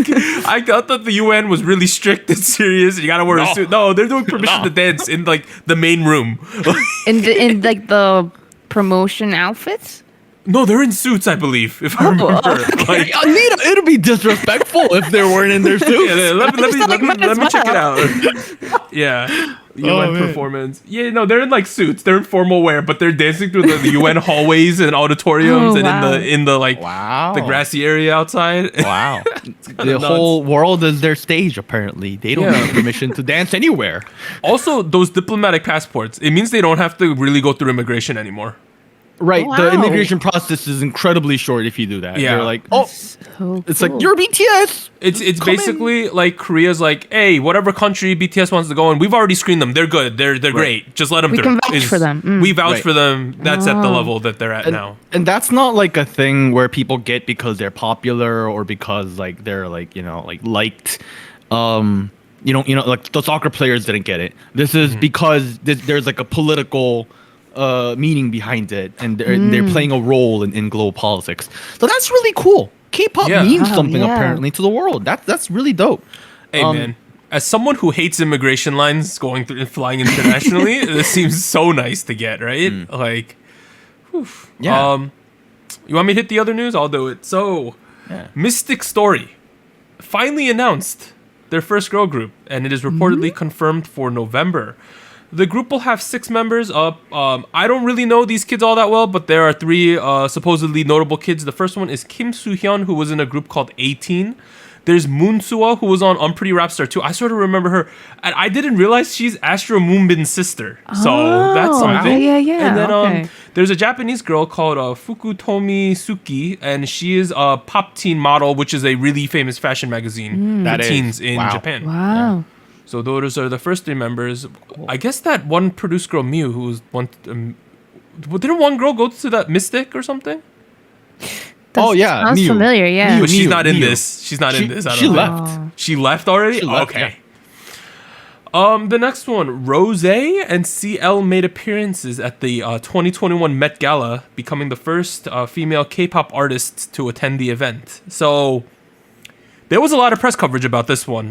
I thought that the UN was really strict and serious. You gotta wear a
No.
suit. No, they're doing Permission to Dance in like the main room.
in like the promotion outfits.
No, they're in suits, I believe, if I remember. Like,
Anita, it'd be disrespectful if they weren't in their suits.
yeah, let me check it out. Yeah, UN
man.
performance. Yeah, no, they're in like suits. They're in formal wear, but they're dancing through the UN hallways and auditoriums
Oh,
and
wow.
in the like
Wow.
the grassy area outside.
Wow. The
nuts.
whole world is their stage, apparently. They don't
Yeah.
need permission to dance anywhere.
Also, those diplomatic passports. It means they don't have to really go through immigration anymore.
Right. The
Wow.
immigration process is incredibly short if you do that.
Yeah.
They're like, oh,
So
it's
cool.
like, you're BTS.
It's
Come in.
basically like Korea's like, hey, whatever country BTS wants to go in, we've already screened them. They're good. They're great. Just let them
We
through.
can vouch for them. Mm.
We vouch
Right.
for them. That's at the
Oh.
level that they're at now.
And that's not like a thing where people get because they're popular or because like they're like, you know, like liked. Like the soccer players didn't get it. This is because there's like a political meaning behind it, and they're playing a role in global politics. So that's really cool. K-pop
Yeah.
means
Wow,
something
yeah.
apparently to the world. That's really dope.
Hey man, as someone who hates immigration lines going through and flying internationally, this seems so nice to get, right? Like, whew.
Yeah.
You want me to hit the other news? I'll do it. So,
Yeah.
Mystic Story finally announced their first girl group, and it is reportedly confirmed for November. The group will have 6 members. I don't really know these kids all that well, but there are 3 supposedly notable kids. The first one is Kim Soo-hyun, who was in a group called 18. There's Moon Soo-ah, who was on Unpretty Rap Star 2. I sort of remember her. And I didn't realize she's Astro Moonbin's sister. So that's
Oh,
something.
yeah.
And then
Okay.
there's a Japanese girl called Fukutomi Suki, and she is a pop teen model, which is a really famous fashion magazine
That
for
is.
teens in
Wow.
Japan.
Wow.
So those are the first 3 members. I guess that one produced girl, Mew, who was one. Didn't one girl go to that Mystic or something?
Oh, yeah,
sounds
Miu.
familiar. Yeah.
But she's
Miu,
not in
Miu.
this. She's not in this. I don't
She
think.
left.
She left already?
She left,
Okay. The next one, Rose and CL made appearances at the 2021 Met Gala, becoming the first female K-pop artist to attend the event. So there was a lot of press coverage about this one.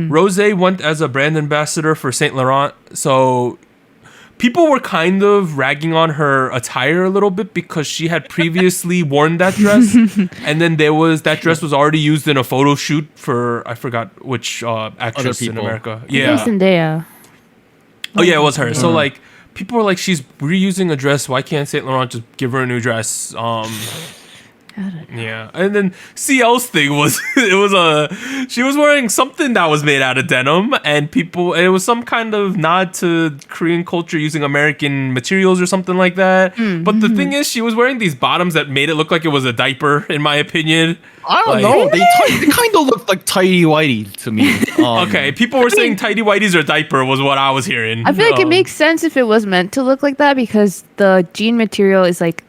Rose went as a brand ambassador for Saint Laurent, so people were kind of ragging on her attire a little bit because she had previously worn that dress, and then that dress was already used in a photo shoot for I forgot which actress in America.
Yeah. Zendaya.
Oh yeah, it was her. So like people were like, she's reusing a dress. Why can't Saint Laurent just give her a new dress? Yeah, and then CL's thing was she was wearing something that was made out of denim, and it was some kind of nod to Korean culture using American materials or something like that. But the thing is, she was wearing these bottoms that made it look like it was a diaper, in my opinion.
I don't know. They kind of looked like tidy whities to me.
Okay, people were saying tidy whities or diaper was what I was hearing.
I feel like it makes sense if it was meant to look like that because the jean material is like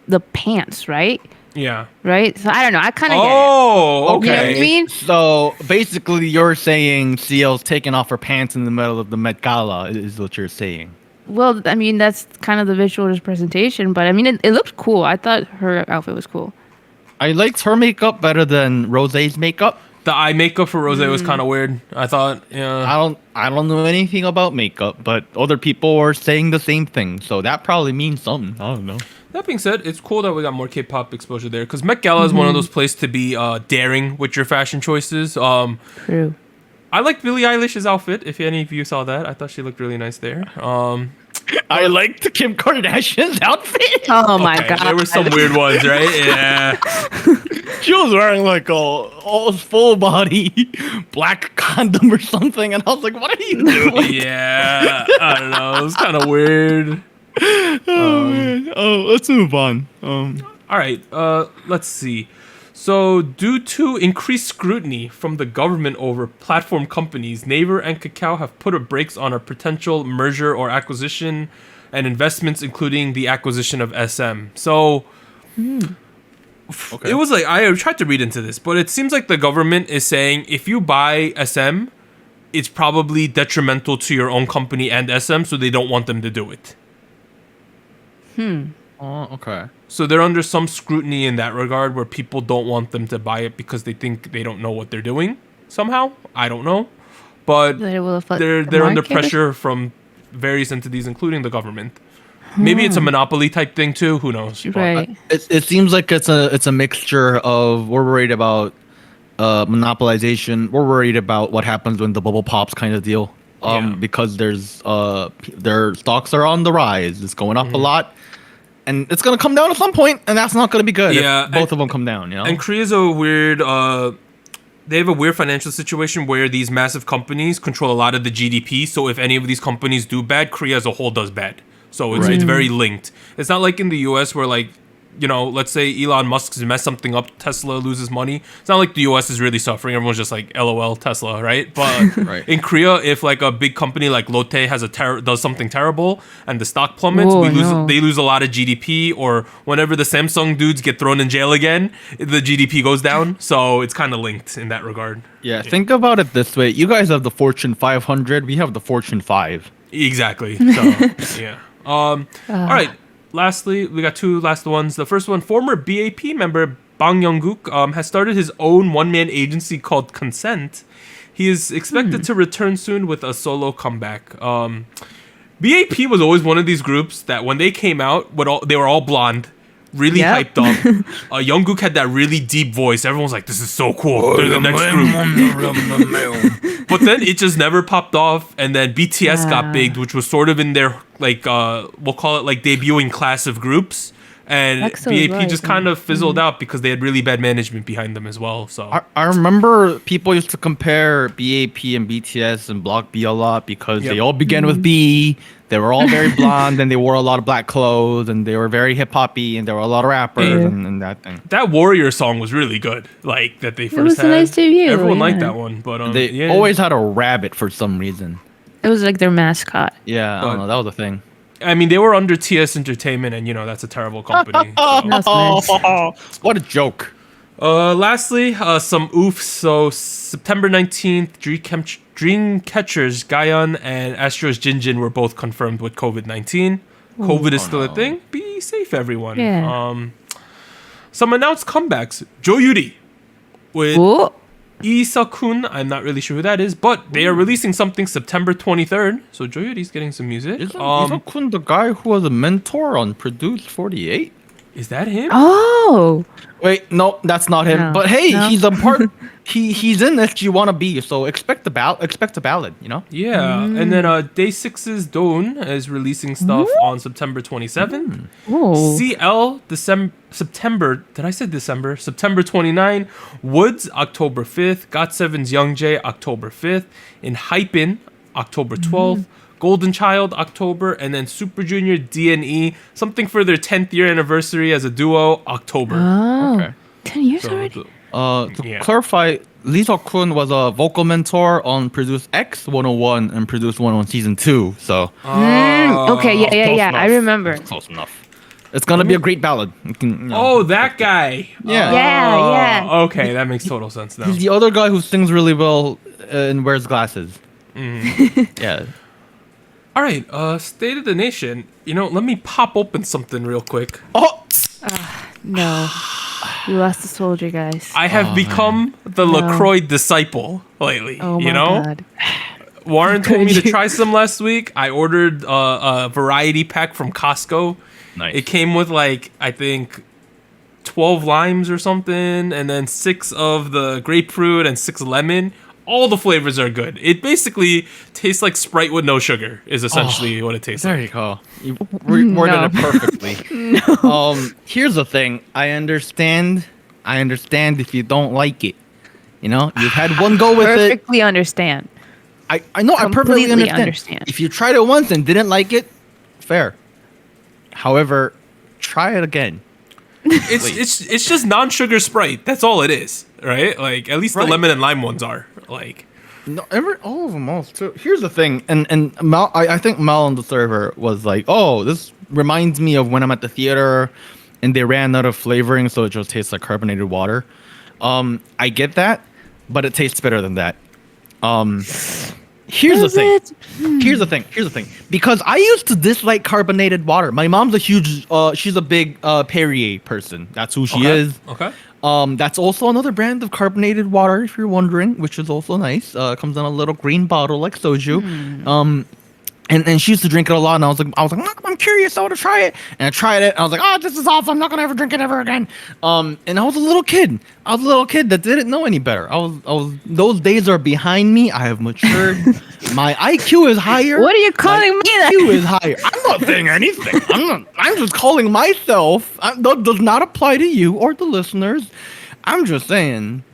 the pants, right?
Yeah.
Right? So I don't know. I kind of get it.
Oh, okay.
You know what I mean?
So basically, you're saying CL's taking off her pants in the middle of the Met Gala is what you're saying.
Well, I mean, that's kind of the visual representation, but I mean, it looked cool. I thought her outfit was cool.
I liked her makeup better than Rose's makeup.
The eye makeup for Rose was kind of weird. I thought, yeah.
I don't know anything about makeup, but other people were saying the same thing, so that probably means something. I don't know.
That being said, it's cool that we got more K-pop exposure there because Met Gala is one of those places to be daring with your fashion choices.
True.
I liked Billie Eilish's outfit. If any of you saw that, I thought she looked really nice there.
I liked Kim Kardashian's outfit.
Oh my god.
There were some weird ones, right? Yeah.
She was wearing like a full body black condom or something, and I was like, "What are you doing?"
Yeah. I don't know. It was kind of weird.
Let's move on.
All right. Let's see. So, due to increased scrutiny from the government over platform companies, Naver and Kakao have put a brakes on a potential merger or acquisition and investments, including the acquisition of SM. So, it was like, I tried to read into this, but it seems like the government is saying if you buy SM, it's probably detrimental to your own company and SM, so they don't want them to do it.
Oh, okay.
So they're under some scrutiny in that regard where people don't want them to buy it because they think they don't know what they're doing somehow. I don't know. But
That it will affect
they're
the
under
market?
pressure from various entities, inclowing the government. Maybe it's a monopoly type thing too. Who knows? But-
Right.
It seems like it's a mixture of we're worried about monopolization. We're worried about what happens when the bubble pops kind of deal.
Yeah.
Because their stocks are on the rise. It's going up a lot. And it's gonna come down at some point, and that's not gonna be good.
Yeah,
if both of them come down. You know.
And Korea's a weird. They have a weird financial situation where these massive companies control a lot of the GDP. So if any of these companies do bad, Korea as a whole does bad. So it's very linked. It's not like in the US where like, let's say Elon Musk's mess something up, Tesla loses money. It's not like the US is really suffering. Everyone's just like, LOL, Tesla, right? But in Korea, if like a big company like Lotte has does something terrible and the stock plummets, they lose a lot of GDP. Or whenever the Samsung dudes get thrown in jail again, the GDP goes down. So it's kind of linked in that regard.
Yeah, think about it this way. You guys have the Fortune 500. We have the Fortune 5.
Exactly. So, yeah. All right. Lastly, we got two last ones. The first one, former BAP member Bang Young-guk has started his own one-man agency called Consent. He is expected to return soon with a solo comeback. BAP was always one of these groups that when they came out, they were all blonde, really hyped up. Young-guk had that really deep voice. Everyone was like, this is so cool. They're the next group. But then it just never popped off. And then BTS got big, which was sort of in their, like, we'll call it like debuting class of groups. And BAP just kind of fizzled out because they had really bad management behind them as well. So
I remember people used to compare BAP and BTS and Block B a lot because they all began with B. They were all very blonde and they wore a lot of black clothes and they were very hip hoppy and there were a lot of rappers and that thing.
That Warrior song was really good. Like that they first
was
had.
a nice debut.
Everyone liked that one, but
they always had a rabbit for some reason.
It was like their mascot.
Yeah, I don't know. That was a thing.
I mean, they were under TS Entertainment, and that's a terrible company.
That's nice.
What a joke.
Lastly, some oofs. So September 19th, Dreamcatcher's Gayeon and Astro's Jinjin were both confirmed with COVID-19. COVID is still a thing. Be safe, everyone.
Yeah.
Some announced comebacks. Jo Yuri with
Ooh.
Lee Seok-kun. I'm not really sure who that is, but they are releasing something September 23rd. So Jo Yuri's getting some music.
Isn't Isakun the guy who was a mentor on Produce 48?
Is that him?
Oh.
Wait, no, that's not him.
No.
But hey,
No.
he's a part. He's in SG Wannabe, so expect a ballad.
Yeah, and then Day 6's Dawn is releasing stuff on September 27th.
Ooh.
CL September. Did I say December? September 29. Woods October 5th. GOT7's Youngjae October 5th. In Hypin October 12th. Golden Child October, and then Super Junior DNE something for their 10th year anniversary as a duo October.
Oh.
Okay.
10 years
So,
already?
To
Yeah.
clarify, Lee Seok-kun was a vocal mentor on Produce X 101 and Produce 101 Season 2. So
Okay, yeah.
close
I
enough.
remember.
It's close enough. It's gonna be a great ballad. You can,
Oh, that guy.
Yeah.
Yeah.
Okay, that makes total sense now.
He's the other guy who sings really well and wears glasses. Yeah.
All right, State of the Nation. Let me pop open something real quick.
Oh,
No. We lost the soldier, guys.
I have become the LaCroix disciple lately.
Oh my god.
Warren told me to
Could you?
try some last week. I ordered a variety pack from Costco.
nice.
It came with I think 12 limes or something, and then 6 of the grapefruit and 6 lemon. All the flavors are good. It basically tastes like Sprite with no sugar. Is essentially what it tastes
There
like.
you go. You worded
No.
it perfectly. Here's the thing. I understand if you don't like it. You've had one go with it.
Perfectly understand.
I know. I perfectly
Completely
understand. If you tried it once and didn't like it, fair. However, try it again.
It's just non-sugar Sprite. That's all it is, right? At least
Right.
the lemon and lime ones are.
No, all of them also. Here's the thing, and Mal, I think Mal on the server was like, "Oh, this reminds me of when I'm at the theater, and they ran out of flavoring, so it just tastes like carbonated water." I get that, but it tastes better than that. Here's the
Does
thing.
it?
Here's the thing. Because I used to dislike carbonated water. My mom's she's a big Perrier person. That's who she is.
Okay.
That's also another brand of carbonated water, if you're wondering, which is also nice. Comes in a little green bottle like soju. And she used to drink it a lot, and I was like, I'm curious, I want to try it. And I tried it, and I was like, oh, this is awful. I'm not gonna ever drink it ever again. And I was a little kid. That didn't know any better. I was. Those days are behind me. I have matured. My IQ is higher.
What are you calling me then?
IQ is higher. I'm not saying anything. I'm just calling myself. That does not apply to you or the listeners. I'm just saying,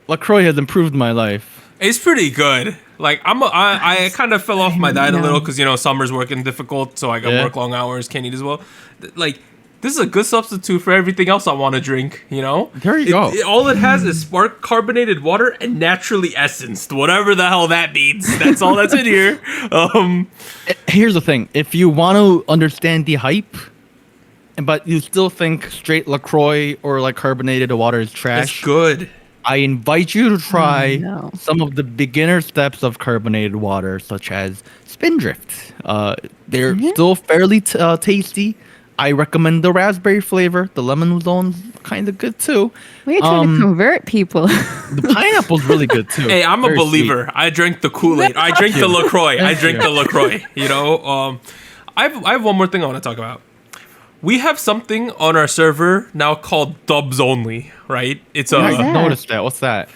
LaCroix has improved my life.
It's pretty good. I kind of fell off my diet a little because summer's working difficult, so I got work long hours, can't eat as well. This is a good substitute for everything else I want to drink.
There you go.
All it has is spark carbonated water and naturally essenced, whatever the hell that means. That's all that's in here.
Here's the thing: if you want to understand the hype, but you still think straight LaCroix or carbonated water is trash,
It's good.
I invite you to try
no.
some of the beginner steps of carbonated water, such as Spindrift. They're still fairly tasty. I recommend the raspberry flavor. The lemon one's kind of good too.
Why are you trying to convert people?
The pineapple's really good too.
Hey, I'm a
Very sweet.
believer. I drank the Kool-Aid. I drink the LaCroix. I drink the LaCroix. I have one more thing I want to talk about. We have something on our server now called Dubs Only, right? It's
I
that?
noticed that. What's that?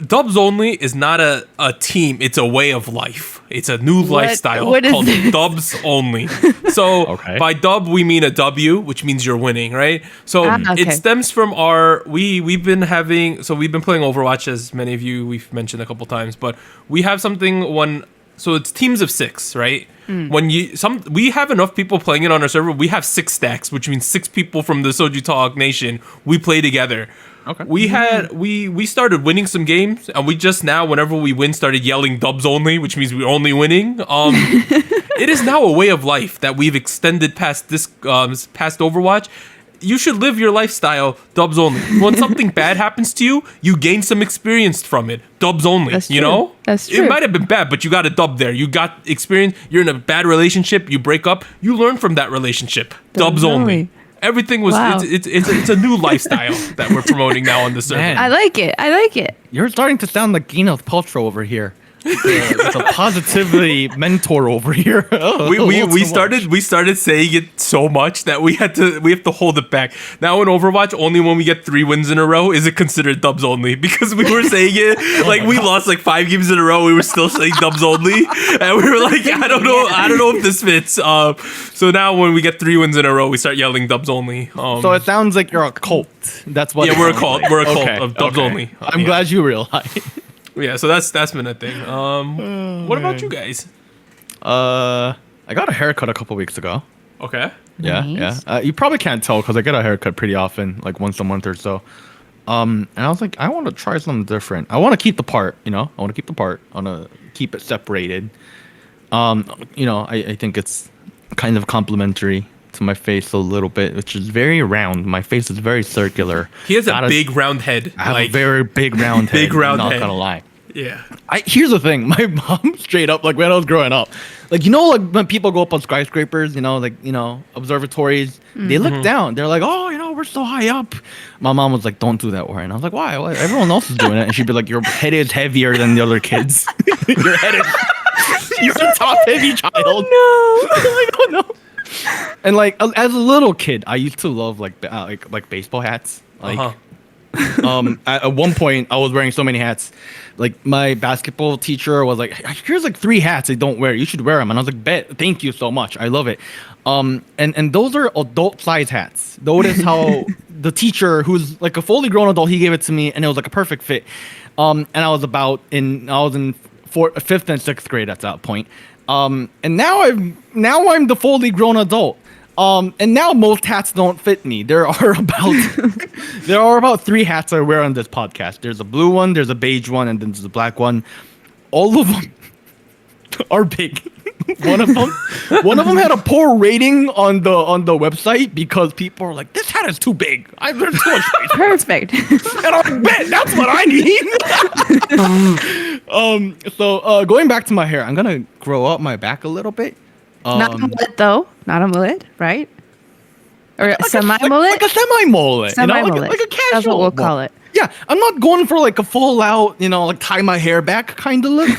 Dubs Only is not a team. It's a way of life. It's a new lifestyle
what is
called
this?
Dubs Only. So
Okay.
by dub we mean a W, which means you're winning, right? So
okay.
it stems from we've been playing Overwatch, as many of you we've mentioned a couple times, but we have something so it's teams of 6, right? When we have enough people playing it on our server, we have 6 stacks, which means 6 people from the SojuTalk Nation. We play together.
Okay.
We started winning some games, and we just now, whenever we win, started yelling dubs only, which means we're only winning. It is now a way of life that we've extended past this past Overwatch. You should live your lifestyle dubs only. When something bad happens to you, you gain some experience from it. Dubs only.
That's
you
true.
know?
That's true.
It might have been bad, but you got a dub there. You got experience. You're in a bad relationship. You break up. You learn from that relationship. Dubs only. Everything was.
Wow.
It's a new lifestyle that we're promoting now on the server.
Man.
I like it.
You're starting to sound like Gwyneth Paltrow over here. It's a positivity mentor over here.
We started saying it so much that we have to hold it back. Now in Overwatch, only when we get 3 wins in a row is it considered dubs only, because we were saying it like we lost like 5 games in a row. We were still saying dubs only, and we were like, I don't know if this fits. So now when we get 3 wins in a row, we start yelling dubs only.
So it sounds like you're a cult. That's what.
Yeah, we're a cult. We're a cult
Okay,
of dubs
okay.
only.
I'm glad you realize.
Yeah, so that's been a thing. What about you guys?
I got a haircut a couple weeks ago.
Okay.
Yeah,
Nice.
yeah. You probably can't tell because I get a haircut pretty often, like once a month or so. And I was like, I want to try something different. I want to keep the part, I want to keep the part. I want to keep it separated. I think it's kind of complimentary to my face a little bit, which is very round. My face is very circular.
He has
Not
a big round head.
I have a very big round head.
Big round
I'm
head.
not gonna lie.
Yeah.
Here's the thing. My mom, straight up, like when I was growing up, like like when people go up on skyscrapers, observatories, they look down. They're like, oh, we're so high up. My mom was like, don't do that, Warren. I was like, why? Well, everyone else is doing it, and she'd be like, your head is heavier than the other kids. Your head is. You're a top heavy child. I don't know. And like as a little kid, I used to love like baseball hats. Like, at one point, I was wearing so many hats. Like my basketball teacher was like, "Here's like 3 hats I don't wear. You should wear them." And I was like, "Bet, thank you so much. I love it." And those are adult size hats. Notice how the teacher, who's like a fully grown adult, he gave it to me, and it was like a perfect fit. And I was in 5th and 6th grade at that point. And now I'm the fully grown adult. And now most hats don't fit me. There are about 3 hats I wear on this podcast. There's a blue one, there's a beige one, and then there's a black one. All of them are big. One of them had a poor rating on the website because people are like, this hat is too big. There's too much space.
Perfect.
And I'm like, bet that's what I need. So going back to my hair, I'm gonna grow up my back a little bit.
Not a mullet though. Not a mullet, right? Or a semi-mullet?
Like a semi-mullet.
Semi-mullet.
Like a casual.
That's what we'll
mullet.
call it.
Yeah, I'm not going for like a full out, like tie my hair back kind of look.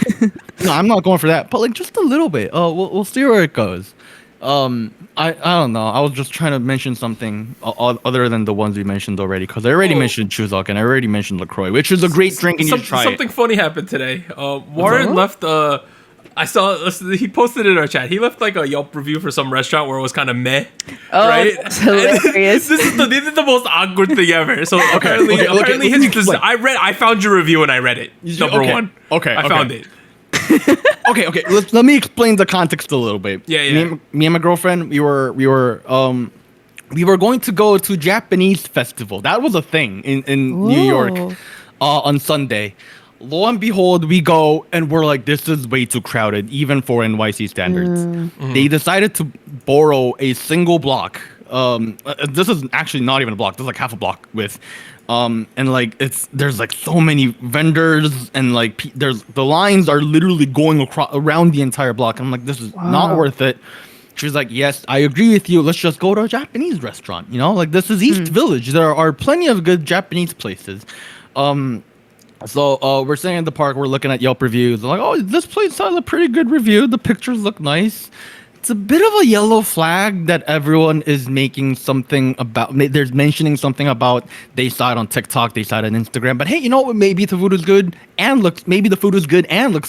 No, I'm not going for that. But like just a little bit. We'll see where it goes. I don't know. I was just trying to mention something other than the ones we mentioned already, because I already mentioned Chuseok and I already mentioned LaCroix, which is a great drink and you should try
Something
it.
funny happened today. Warren left I saw he posted it in our chat. He left like a Yelp review for some restaurant where it was kind of meh, right?
That's hilarious.
This is the most awkward thing ever. So apparently I found your review and I read it. Number one.
Okay.
I found it.
Okay. Let me explain the context a little bit.
Yeah.
Me and my girlfriend, we were going to go to Japanese festival. That was a thing in New York on Sunday. Lo and behold, we go and we're like, this is way too crowded, even for NYC standards. They decided to borrow a single block. This is actually not even a block. This is like half a block width. And like there's like so many vendors and like the lines are literally going around the entire block. And I'm like, this is not worth it. She's like, yes, I agree with you. Let's just go to a Japanese restaurant. Like this is East Village. There are plenty of good Japanese places. So we're sitting in the park. We're looking at Yelp reviews. I'm like, oh, this place has a pretty good review. The pictures look nice. It's a bit of a yellow flag that everyone is making something about. There's mentioning something about they saw it on TikTok, they saw it on Instagram. But hey, maybe the food is good and looks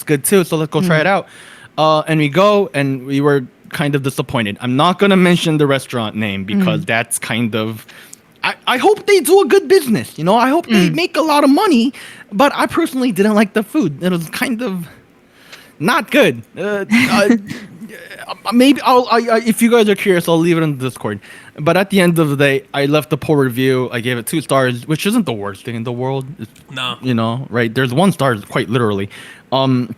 good too. So let's go try it out. And we go, and we were kind of disappointed. I'm not gonna mention the restaurant name because that's kind of. I hope they do a good business. I hope they make a lot of money. But I personally didn't like the food. It was kind of not good. maybe if you guys are curious, I'll leave it in the Discord. But at the end of the day, I left a poor review. I gave it 2 stars, which isn't the worst thing in the world.
No.
You know, right? There's 1 star, quite literally. And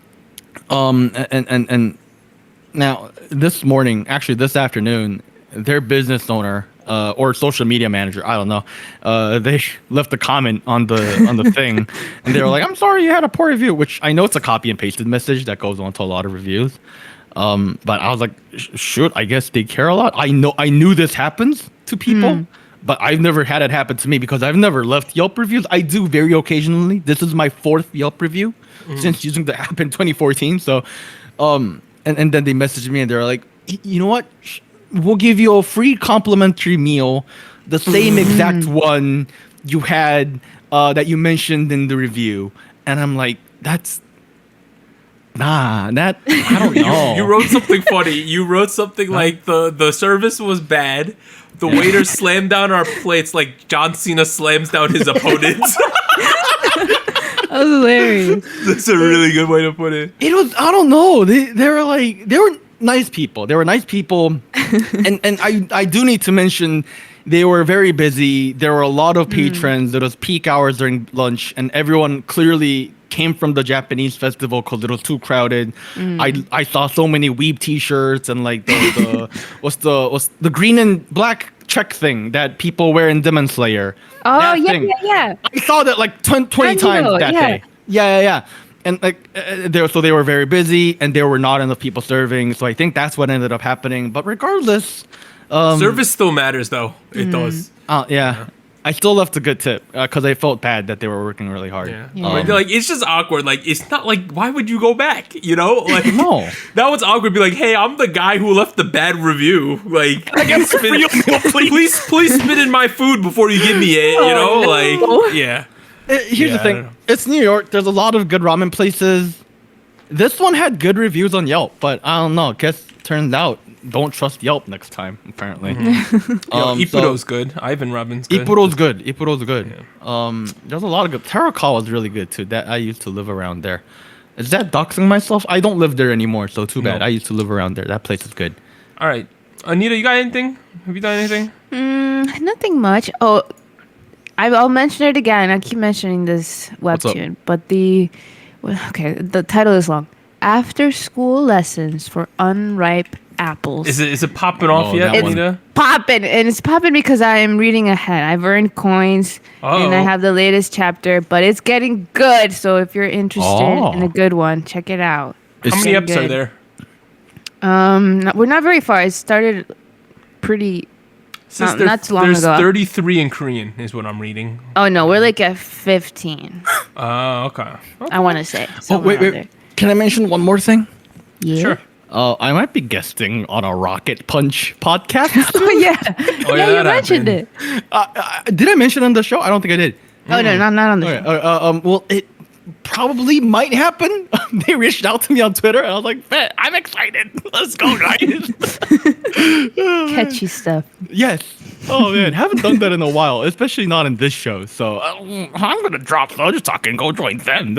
now this morning, actually this afternoon, their business owner or social media manager, I don't know, they left a comment on the thing, and they were like, "I'm sorry you had a poor review," which I know it's a copy and pasted message that goes on to a lot of reviews. But I was like, shoot, I guess they care a lot. I knew this happens to people, but I've never had it happen to me because I've never left Yelp reviews. I do very occasionally. This is my 4th Yelp review since using the app in 2014. So, and then they messaged me and they're like, you know what? We'll give you a free complimentary meal, the same exact one you had that you mentioned in the review. And I'm like, I don't know.
You wrote something funny. You wrote something like the service was bad. The waiter slammed down our plates like John Cena slams down his opponents.
That was hilarious.
That's a really good way to put it.
It was, I don't know. They were nice people. They were nice people. and I do need to mention they were very busy. There were a lot of patrons. It was peak hours during lunch, and everyone clearly came from the Japanese festival because it was too crowded. I saw so many weeb t-shirts and like the what's the green and black check thing that people wear in Demon Slayer.
Oh
That
yeah,
thing.
yeah.
I saw that like 20 times that day. Yeah. And like they were very busy and there were not enough people serving. So I think that's what ended up happening. But regardless,
Service still matters though. It does.
yeah. I still left a good tip because I felt bad that they were working really hard.
Yeah. Like it's just awkward. Like it's not like why would you go back? You know, like
No.
that was awkward. Be like, hey, I'm the guy who left the bad review. Like, please spit in my food before you give me it. You know, like yeah.
Here's the
I don't
thing.
know.
It's New York. There's a lot of good ramen places. This one had good reviews on Yelp, but I don't know. Guess turns out don't trust Yelp next time. Apparently,
Ippudo's good. Ivan Robin's good.
Ippudo's good.
Yeah.
There's a lot of good. Terakawa is really good too. That I used to live around there. Is that doxing myself? I don't live there anymore, so too bad.
No.
I used to live around there. That place is good.
All right, Anita, you got anything? Have you done anything?
Nothing much. Oh, I'll mention it again. I keep mentioning this
What's up?
webtoon, but the title is long. After School Lessons for Unripe Apples.
Is it popping off
Oh,
yet,
that one.
Anita?
Popping, and it's popping because I am reading ahead. I've earned coins, and I have the latest chapter, but it's getting good. So if you're interested in a good one, check it out.
How many eps are there?
We're not very far. It started pretty. Not too long
there's
ago.
33 in Korean is what I'm reading.
Oh no, we're like at 15.
Okay.
I want to say.
Oh
somewhere
wait.
around there.
Can I mention one more thing?
Yeah.
Sure.
I might be guesting on a Rocket Punch podcast.
Oh yeah.
Oh,
yeah,
yeah,
you
that
mentioned
happened.
it.
Did I mention it on the show? I don't think I did.
Oh no, not on the
Okay.
show.
Well, it probably might happen. They reached out to me on Twitter, and I was like, "Bet, I'm excited. Let's go, guys!"
Catchy stuff.
Yes. Oh man, haven't done that in a while, especially not in this show. So I'm gonna drop SojuTalk and go join them.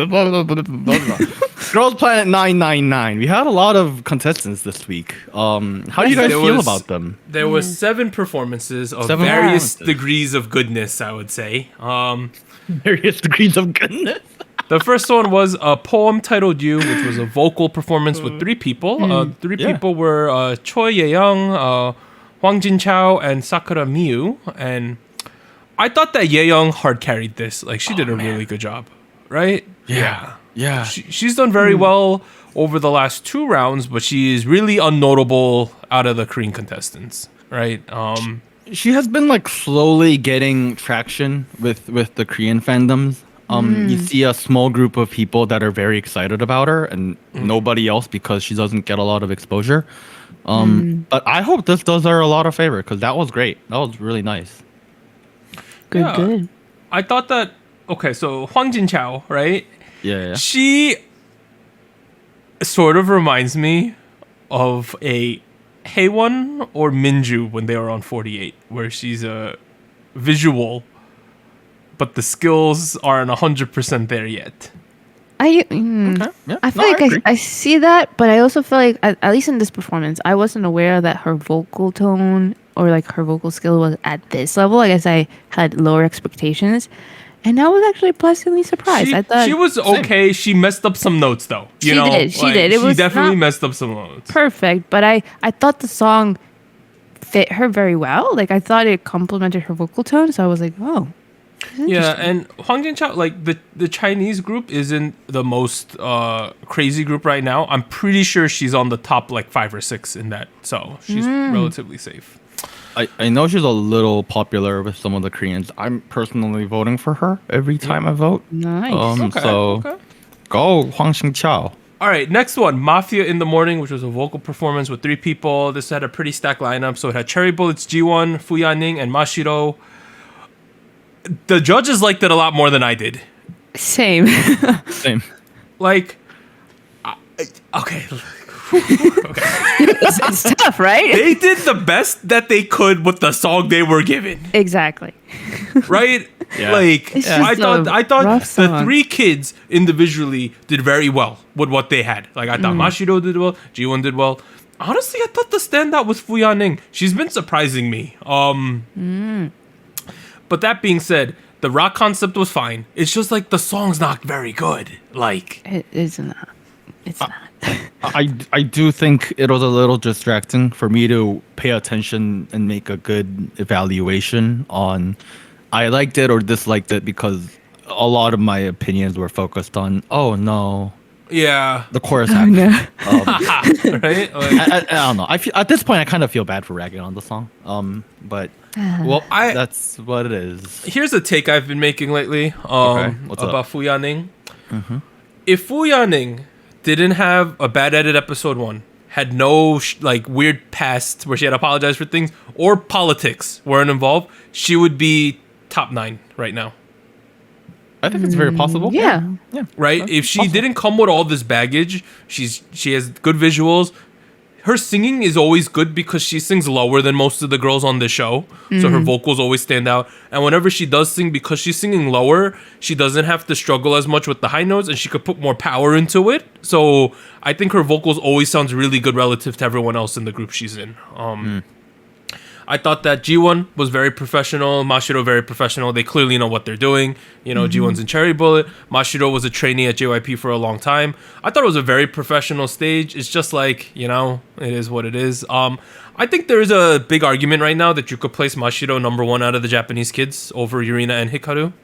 Girls Planet 999. We had a lot of contestants this week. How do you guys feel about them?
There was 7 performances of
7
various
performances.
degrees of goodness, I would say.
Various degrees of goodness.
The first one was a poem titled "You," which was a vocal performance with 3 people. Three
Yeah.
people were Choi Ye-young, Hwang Jin-chao, and Sakura Miyu. And I thought that Ye-young hard carried this. Like she did a really good job, right?
Yeah.
She's done very well over the last 2 rounds, but she is really unnotable out of the Korean contestants, right?
She has been like slowly getting traction with the Korean fandoms. You see a small group of people that are very excited about her and nobody else because she doesn't get a lot of exposure. But I hope this does her a lot of favor because that was great. That was really nice.
Good.
I thought that, okay, so Hwang Jin-chao, right?
Yeah.
She sort of reminds me of a Haewon or Minju when they were on 48, where she's a visual, but the skills aren't 100% there yet.
Yeah.
I feel
No,
like
agree.
I see that, but I also feel like at least in this performance, I wasn't aware that her vocal tone or like her vocal skill was at this level. I guess I had lower expectations, and I was actually pleasantly surprised. I thought
She was okay. She messed up some notes though. You
She
know,
did, she did. It
she
was
definitely
not
messed up some notes.
perfect, but I thought the song fit her very well. Like I thought it complemented her vocal tone, so I was like, oh.
Yeah, and Hwang Jin-chao, like the Chinese group isn't the most crazy group right now. I'm pretty sure she's on the top like 5 or 6 in that, so she's relatively safe.
I know she's a little popular with some of the Koreans. I'm personally voting for her every time I vote.
Nice.
Okay.
Go Hwang Jin-chao.
All right, next one, Mafia in the Morning, which was a vocal performance with 3 people. This had a pretty stacked lineup, so it had Cherry Bullets, Jiwon, Fu Yaning, and Mashiro. The judges liked it a lot more than I did.
Same.
Same.
Like, okay.
It's tough, right?
They did the best that they could with the song they were given,
Exactly.
right?
Yeah.
Like,
It's
I
just a
thought
rough
the
song.
3 kids individually did very well with what they had. Like, I thought Mashiro did well, Jiwon did well. Honestly, I thought the standout was Fu Yaning. She's been surprising me. But that being said, the rock concept was fine. It's just like the song's not very good. Like,
It is not. It's not.
I do think it was a little distracting for me to pay attention and make a good evaluation on I liked it or disliked it because a lot of my opinions were focused on
yeah,
the chorus
Oh,
act.
no.
right? Like,
I don't know. I feel at this point I kind of feel bad for ragging on the song. But well,
I-
that's what it is.
here's a take I've been making lately
What's up?
about Fu Yaning. If Fu Yaning didn't have a bad edit episode 1, had no like weird past where she had to apologize for things, or politics weren't involved, she would be top 9 right now.
I think it's very possible.
Yeah.
Yeah.
Right?
That's
If she
possible.
didn't come with all this baggage, she has good visuals. Her singing is always good because she sings lower than most of the girls on the show. So her vocals always stand out. And whenever she does sing, because she's singing lower, she doesn't have to struggle as much with the high notes and she could put more power into it. So I think her vocals always sounds really good relative to everyone else in the group she's in. I thought that G1 was very professional, Mashiro very professional. They clearly know what they're doing. You know, G1's in Cherry Bullet. Mashiro was a trainee at JYP for a long time. I thought it was a very professional stage. It's just like, you know, it is what it is. I think there's a big argument right now that you could place Mashiro number 1 out of the Japanese kids over Yurina and Hikaru.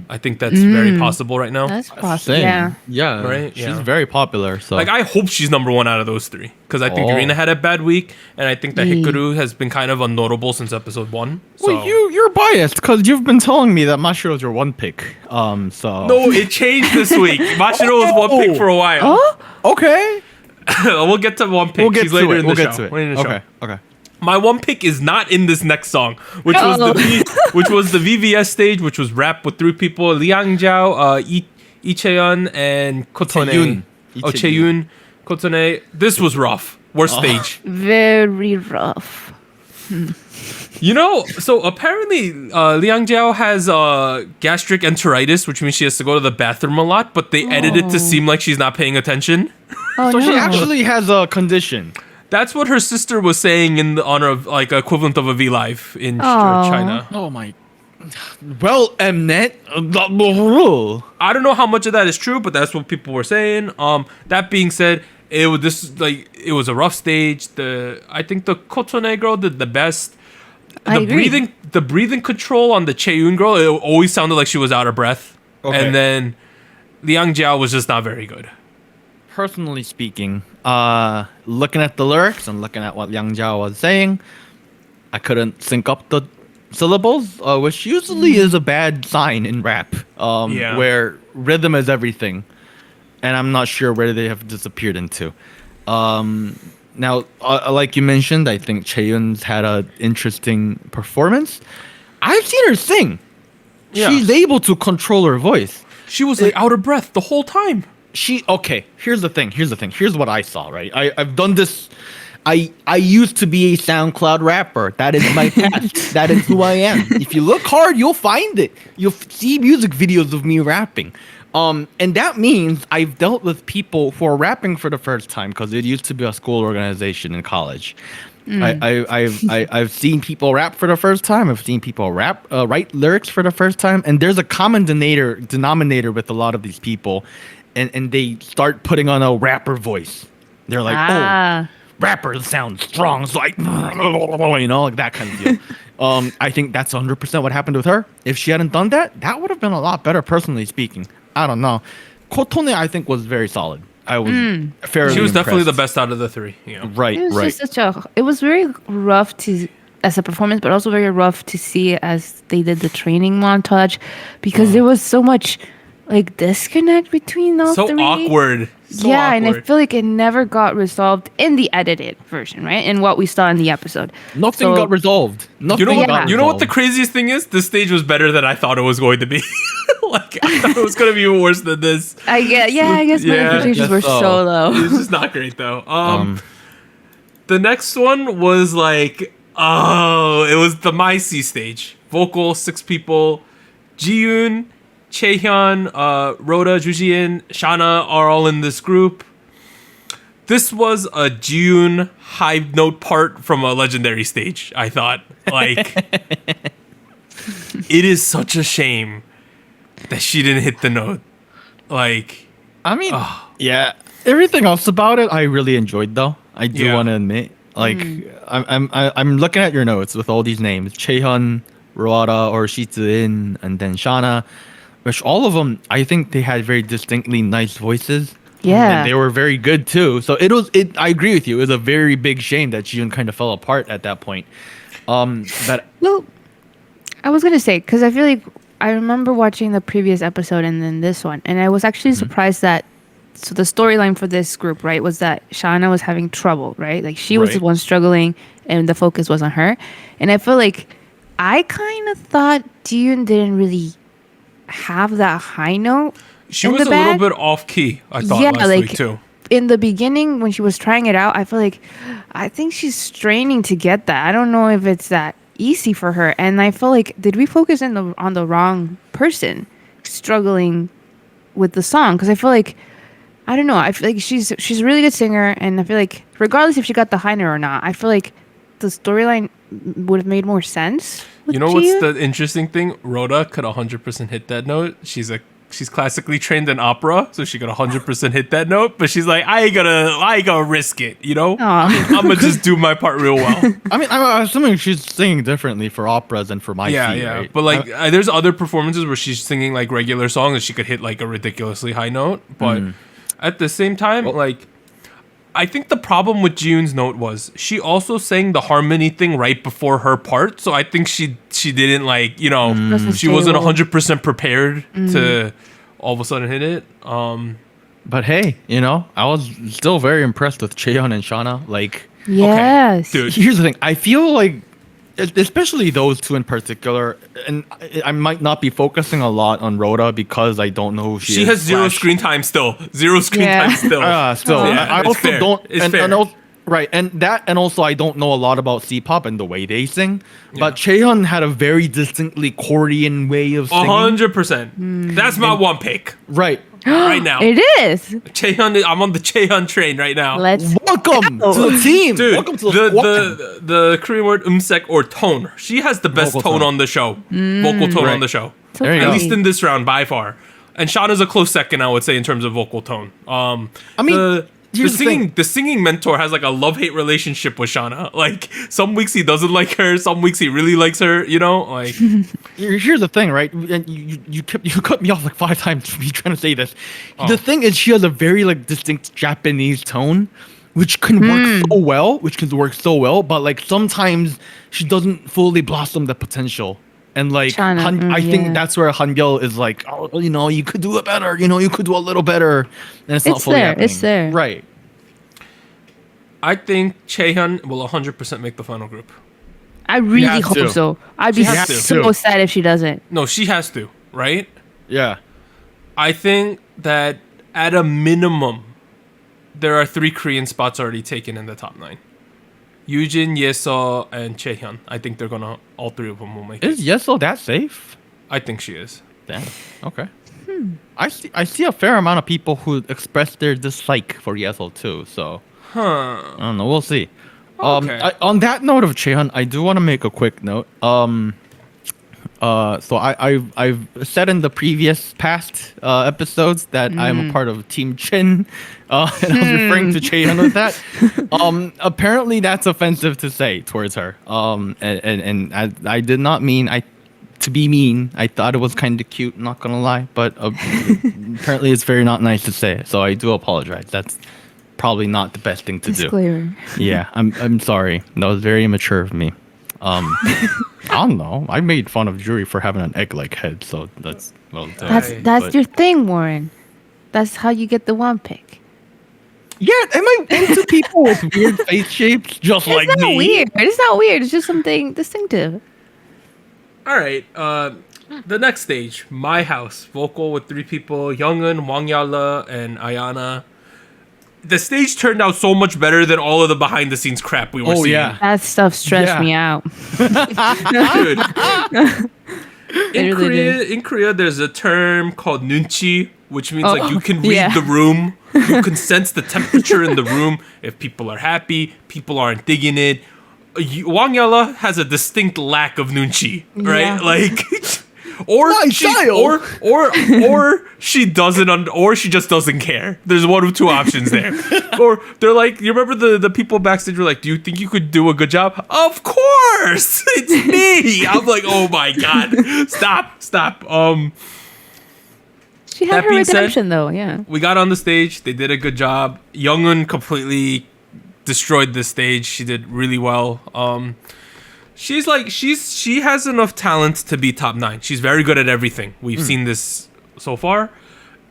I think that's very possible right now.
That's possible.
Same.
Yeah.
Yeah.
Right?
She's
Yeah.
very popular. So
Like, I hope she's number 1 out of those 3. Because I think
Oh.
Yurina had a bad week. And I think that Hikaru has been kind of unnotable since episode 1. So.
Well, you're biased because you've been telling me that Mashiro's your one pick. So
No, it changed this week. Mashiro was 1 pick for a while.
Oh,
okay.
We'll get to 1 pick.
We'll get
She's
to
later
it.
in
We'll
the
get
show.
to it.
Later in the show.
Okay. Okay.
My 1 pick is not in this next song, which was the VVS stage, which was rap with 3 people: Liang Jiao, Lee Chaeyeon, and Kotone.
Chaeyoon.
Oh, Chaeyoon, Kotone. This was rough. Worst stage.
very rough.
You know, so apparently Liang Jiao has gastric enteritis, which means she has to go to the bathroom a lot, but they edit it to seem like she's not paying attention.
Oh
So
no.
she actually has a condition.
That's what her sister was saying in the honor of like equivalent of a V Live in
Aw.
China.
Oh my. Well, Mnet.
I don't know how much of that is true, but that's what people were saying. That being said, it was a rough stage. I think the Kotone girl did the best.
I agree.
The breathing control on the Chaeyoon girl, it always sounded like she was out of breath.
Okay.
And then Liang Jiao was just not very good.
Personally speaking, looking at the lyrics and looking at what Yang Jiao was saying, I couldn't sync up the syllables, which usually is a bad sign in rap,
Yeah.
where rhythm is everything, and I'm not sure where they have disappeared into. Now, like you mentioned, I think Chaeyoon's had an interesting performance. I've seen her sing.
Yeah.
She's able to control her voice.
She was like out of breath the whole time.
Okay, here's the thing. Here's what I saw, right? I've done this. I used to be a SoundCloud rapper. That is my past. That is who I am. If you look hard, you'll find it. You'll see music videos of me rapping. And that means I've dealt with people who are rapping for the first time because it used to be a school organization in college. I've seen people rap for the first time. I've seen people write lyrics for the first time. And there's a common denominator with a lot of these people, and they start putting on a rapper voice. They're like, oh, rappers sound strong, so like, like that kind of deal. I think that's 100% what happened with her. If she hadn't done that, that would have been a lot better, personally speaking. I don't know. Kotone, I think, was very solid. I was fairly
She was definitely the
impressed.
best out of the three. Yeah.
Right,
It was
right.
just it was very rough as a performance, but also very rough to see as they did the training montage because there was so much like disconnect between those
So
three.
awkward. So
Yeah, and I
awkward.
feel like it never got resolved in the edited version, right? And what we saw in the episode.
Nothing
So-
got resolved. Nothing
You know what?
got
You know what the
resolved.
craziest thing is? This stage was better than I thought it was going to be. Like I thought it was going to be worse than this.
I guess my
Yeah,
expectations
guess
were
so.
so low.
It's just not great though. The next one was like, it was the Maisi stage. Vocal, 6 people. Jiyoon, Chaehyun, Rhoda, Jujin, Shana are all in this group. This was a Jiyoon high note part from a legendary stage, I thought. Like, it is such a shame that she didn't hit the note. Like,
I mean, yeah, everything else about it, I really enjoyed though. I do
Yeah.
want to admit, like, I'm looking at your notes with all these names: Chaehyun, Rhoda, or Shizuin, and then Shana, which all of them, I think they had very distinctly nice voices.
Yeah.
And they were very good too. So I agree with you. It was a very big shame that Jiyoon kind of fell apart at that point. But
Well, I was gonna say because I feel like I remember watching the previous episode and then this one, and I was actually surprised that. So the storyline for this group, right, was that Shana was having trouble, right? Like she was
Right.
the one struggling, and the focus was on her. And I feel like I kind of thought Jiyoon didn't really have that high note.
she
in
was
the
a little
bag.
bit off key, I thought,
Yeah,
last
like-
week too.
In the beginning, when she was trying it out, I think she's straining to get that. I don't know if it's that easy for her. And I feel like, did we focus on the wrong person struggling with the song? Because I feel like, I don't know. I feel like she's a really good singer, and I feel like regardless if she got the high note or not, I feel like the storyline would have made more sense. with
You know what's
Jiyoon.
the interesting thing? Rhoda could 100% hit that note. She's classically trained in opera, so she could 100% hit that note. But she's like, I ain't gonna risk it. You know,
Aw.
I'm gonna just do my part real well.
I mean, I'm assuming she's singing differently for operas than for my
Yeah.
right?
But like, there's other performances where she's singing like regular songs and she could hit like a ridiculously high note. But at the same time, like, I think the problem with Jiyoon's note was she also sang the harmony thing right before her part. So I think she didn't like,
Wasn't
she wasn't
stable.
100% prepared to all of a sudden hit it.
But hey, I was still very impressed with Chaehyun and Shana. Like,
Yes.
Dude.
here's the thing. I feel like, especially those two in particular, and I might not be focusing a lot on Rhoda because I don't know who she is.
She has zero
slash-
screen time still. Zero screen
Yeah.
time still.
Still,
Yeah,
I
it's
also
fair.
don't.
It's
and,
fair.
and right, and also I don't know a lot about C-pop and the way they sing. But
Yeah.
Chaehyun had a very distinctly Korean way of singing.
100%. That's my one pick
Right.
right now.
It is.
Chaehyun, I'm on the Chaehyun train right now.
Let's.
Welcome to the team.
Dude,
Welcome to the squad.
the Korean word umsek or tone. She has the best
Vocal
tone
tone.
on the show. Vocal tone
Right.
on the show.
There you
At
go.
least in this round, by far. And Shauna's a close second, I would say, in terms of vocal tone.
I mean,
the
here's the thing.
singing mentor has like a love-hate relationship with Shauna. Like some weeks he doesn't like her, some weeks he really likes her. Like
Here's the thing, right? And you cut me off like 5 times for me trying to say this.
Oh.
The thing is, she has a very like distinct Japanese tone, which can work so well. But like sometimes she doesn't fully blossom the potential. And like
China,
I
yeah.
think that's where Hangul is like, oh, you could do it better. You could do a little better. And it's not
It's
fully
there,
happening.
it's there.
Right.
I think Chaehyun will 100% make the final group.
I really
has
hope
to.
so. I'd be
She has to.
so sad if she doesn't.
No, she has to, right?
Yeah.
I think that at a minimum, there are 3 Korean spots already taken in the top 9. Yujin, Yeso, and Chaehyun. I think all 3 of them will make it.
Is Yeso that safe?
I think she is.
Damn. Okay. I see a fair amount of people who express their dislike for Yesil too. So I don't know. We'll see.
Okay.
On that note of Chaehyun, I do want to make a quick note. So I've said in the previous past episodes that I'm a part of Team Chin, and I was referring to Chaehyun with that. Apparently that's offensive to say towards her. And I did not mean to be mean. I thought it was kind of cute, not gonna lie, but apparently it's very not nice to say. So I do apologize. That's probably not the best thing to
Disclaimer.
do. Yeah, I'm sorry. That was very immature of me. I don't know. I made fun of Juri for having an egg-like head, so that's well.
That's your thing, Warren. That's how you get the one pick.
Yeah, am I into people with weird face shapes just like
It's not
me?
weird. It's not weird. It's just something distinctive.
All right. The next stage, My House, vocal with 3 people: Youngun, Wang Yala, and Ayana. The stage turned out so much better than all of the behind-the-scenes crap we were seeing.
Yeah.
That stuff stressed
Yeah.
me out.
Dude.
It really did.
In Korea, there's a term called nunchi, which means like you can read
yeah.
the room, you can sense the temperature in the room. If people are happy, people aren't digging it. Wang Yala has a distinct lack of nunchi, right?
Yeah.
Like, or
My
she,
child.
or she doesn't, or she just doesn't care. There's one of two options there. Or they're like, you remember the people backstage were like, "Do you think you could do a good job?" Of course, it's me. I'm like, oh my god, stop.
She
That
had her
being said-
redemption, though. Yeah.
We got on the stage. They did a good job. Youngun completely destroyed the stage. She did really well. She has enough talent to be top 9. She's very good at everything. We've seen this so far,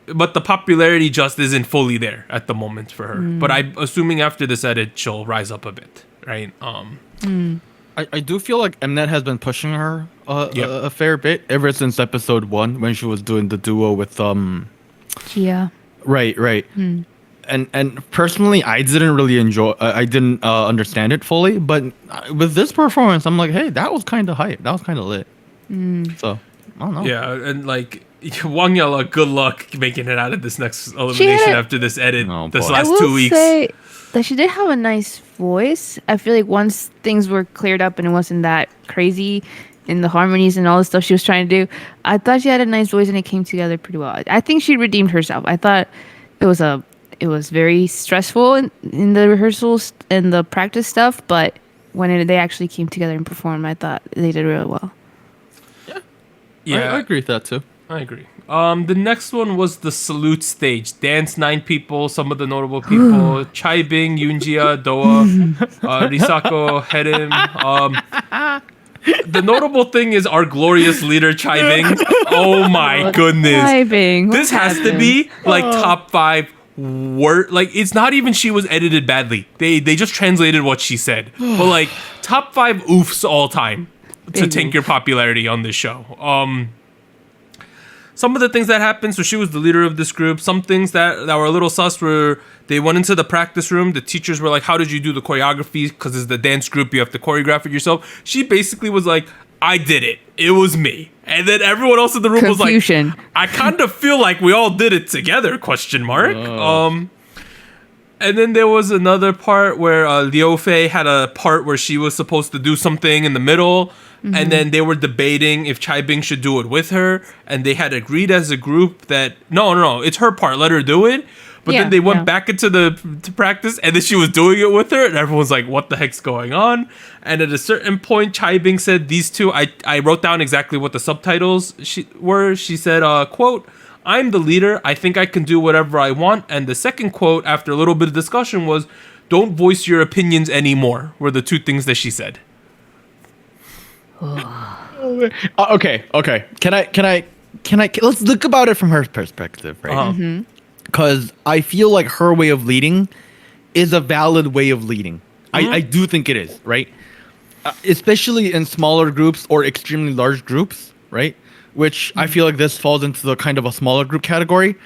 but the popularity just isn't fully there at the moment for her. But I'm assuming after this edit, she'll rise up a bit, right?
I do feel like Mnet has been pushing her
Yep.
a fair bit ever since episode 1 when she was doing the duo with
Gia.
Right. And personally, I didn't really enjoy. I didn't understand it fully, but with this performance, I'm like, hey, that was kind of hype. That was kind of lit. So I don't know.
Yeah, and like Wang Yala, good luck making it out of this next elimination
had-
after this edit.
Oh,
this
boy.
last
I will
2 weeks.
say that she did have a nice voice. I feel like once things were cleared up and it wasn't that crazy in the harmonies and all the stuff she was trying to do, I thought she had a nice voice and it came together pretty well. I think she redeemed herself. I thought it was very stressful in the rehearsals and the practice stuff, but when they actually came together and performed, I thought they did really well.
Yeah,
I agree with that too.
I agree. The next one was the salute stage. Dance 9 people, some of the notable people: Chai Bing, Yoonjia, Doa, Risako, Herim. The notable thing is our glorious leader Chai Bing. Oh my goodness.
Vibing.
This has to be like top 5 word. Like, it's not even she was edited badly. They just translated what she said. But like top 5 oofs all time to
Big
tank
oof.
your popularity on this show. Some of the things that happened, so she was the leader of this group. Some things that were a little sus were they went into the practice room. The teachers were like, how did you do the choreography? Because it's the dance group, you have to choreograph it yourself. She basically was like, I did it. It was me. And then everyone else in the room
Confusion.
was like, I kind of feel like we all did it together, question mark. And then there was another part where Liu Fei had a part where she was supposed to do something in the middle. And then they were debating if Chai Bing should do it with her. And they had agreed as a group that, no, it's her part. Let her do it. But
Yeah,
then they went
yeah.
back into to practice. And then she was doing it with her. And everyone's like, what the heck's going on? And at a certain point, Chai Bing said these two, I wrote down exactly what the subtitles were. She said, quote, I'm the leader. I think I can do whatever I want. And the second quote, after a little bit of discussion, was, don't voice your opinions anymore, were the two things that she said.
Okay. Can I? Let's look about it from her perspective, right? Because I feel like her way of leading is a valid way of leading. I do think it is, right? Especially in smaller groups or extremely large groups, right? Which I feel like this falls into the kind of a smaller group category.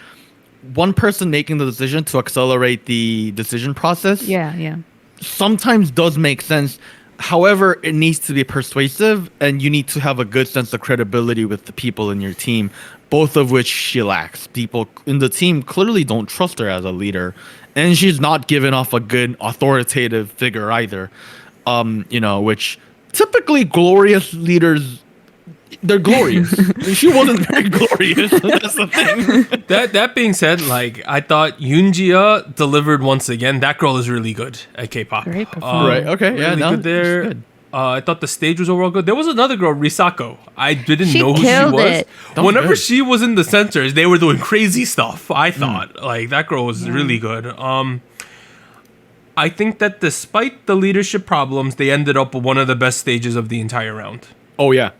One person making the decision to accelerate the decision process
Yeah.
sometimes does make sense However, it needs to be persuasive, and you need to have a good sense of credibility with the people in your team, both of which she lacks. People in the team clearly don't trust her as a leader, and she's not giving off a good authoritative figure either. Which typically glorious leaders, they're glorious. She wasn't very glorious. That's the thing.
That being said, like I thought Yoonjia delivered once again. That girl is really good at K-pop.
Great performance.
Right. Okay.
Really
Yeah. No,
good there.
good.
I thought the stage was overall good. There was another girl, Risako. I didn't
She
know who she
killed
was.
it.
That was
Whenever
good.
she was in the centers, they were doing crazy stuff. I thought like that girl was really good. I think that despite the leadership problems, they ended up with one of the best stages of the entire round.
Oh yeah.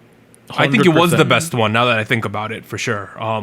I think it was the
100%.
best one. Now that I think about it, for sure.
I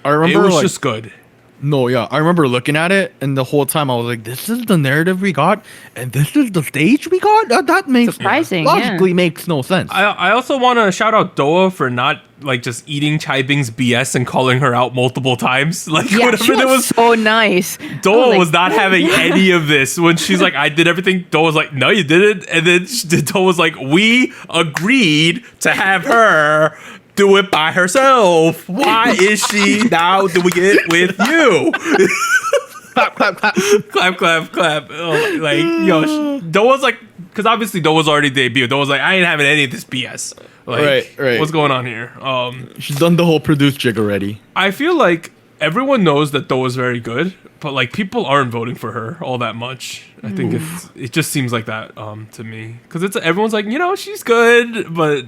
It
remember
was
like,
just good.
no, yeah. I remember looking at it, and the whole time I was like, "This is the narrative we got, and this is the stage we got." That makes
Surprising,
logically makes no sense.
I also want to shout out Doa for not like just eating Chai Bing's BS and calling her out multiple times. Like
Yeah,
whenever
she
there
was
was
so nice.
Doa
like,
was not having any of this. When she's like, I did everything, Doa was like, no, you didn't. And then Doa was like, we agreed to have her do it by herself. Why is she now doing it with you?
Clap, clap, clap.
Clap, clap, clap. Oh, like, Doa's like, because obviously Doa's already debuted. Doa's like, I ain't having any of this BS. Like,
Right.
What's going on here?
She's done the whole produce jig already.
I feel like everyone knows that Doa's very good, but like people aren't voting for her all that much. I think it just seems like that to me, because it's everyone's like, she's good, but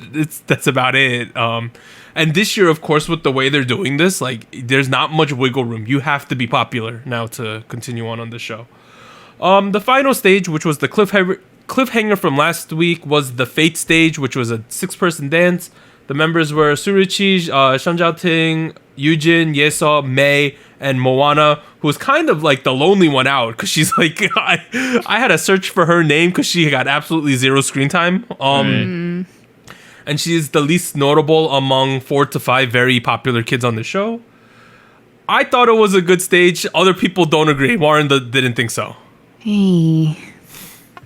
that's about it. And this year, of course, with the way they're doing this, like there's not much wiggle room. You have to be popular now to continue on the show. The final stage, which was the cliffhanger from last week, was the Fate stage, which was a 6-person dance. The members were Suruchi, Shanjiating, Yujin, Yeso, Mei, and Moana, who was kind of like the lonely one out because she's like, I had to search for her name because she got absolutely zero screen time. And she's the least notable among 4 to 5 very popular kids on the show. I thought it was a good stage. Other people don't agree. Warren didn't think so.
Hey.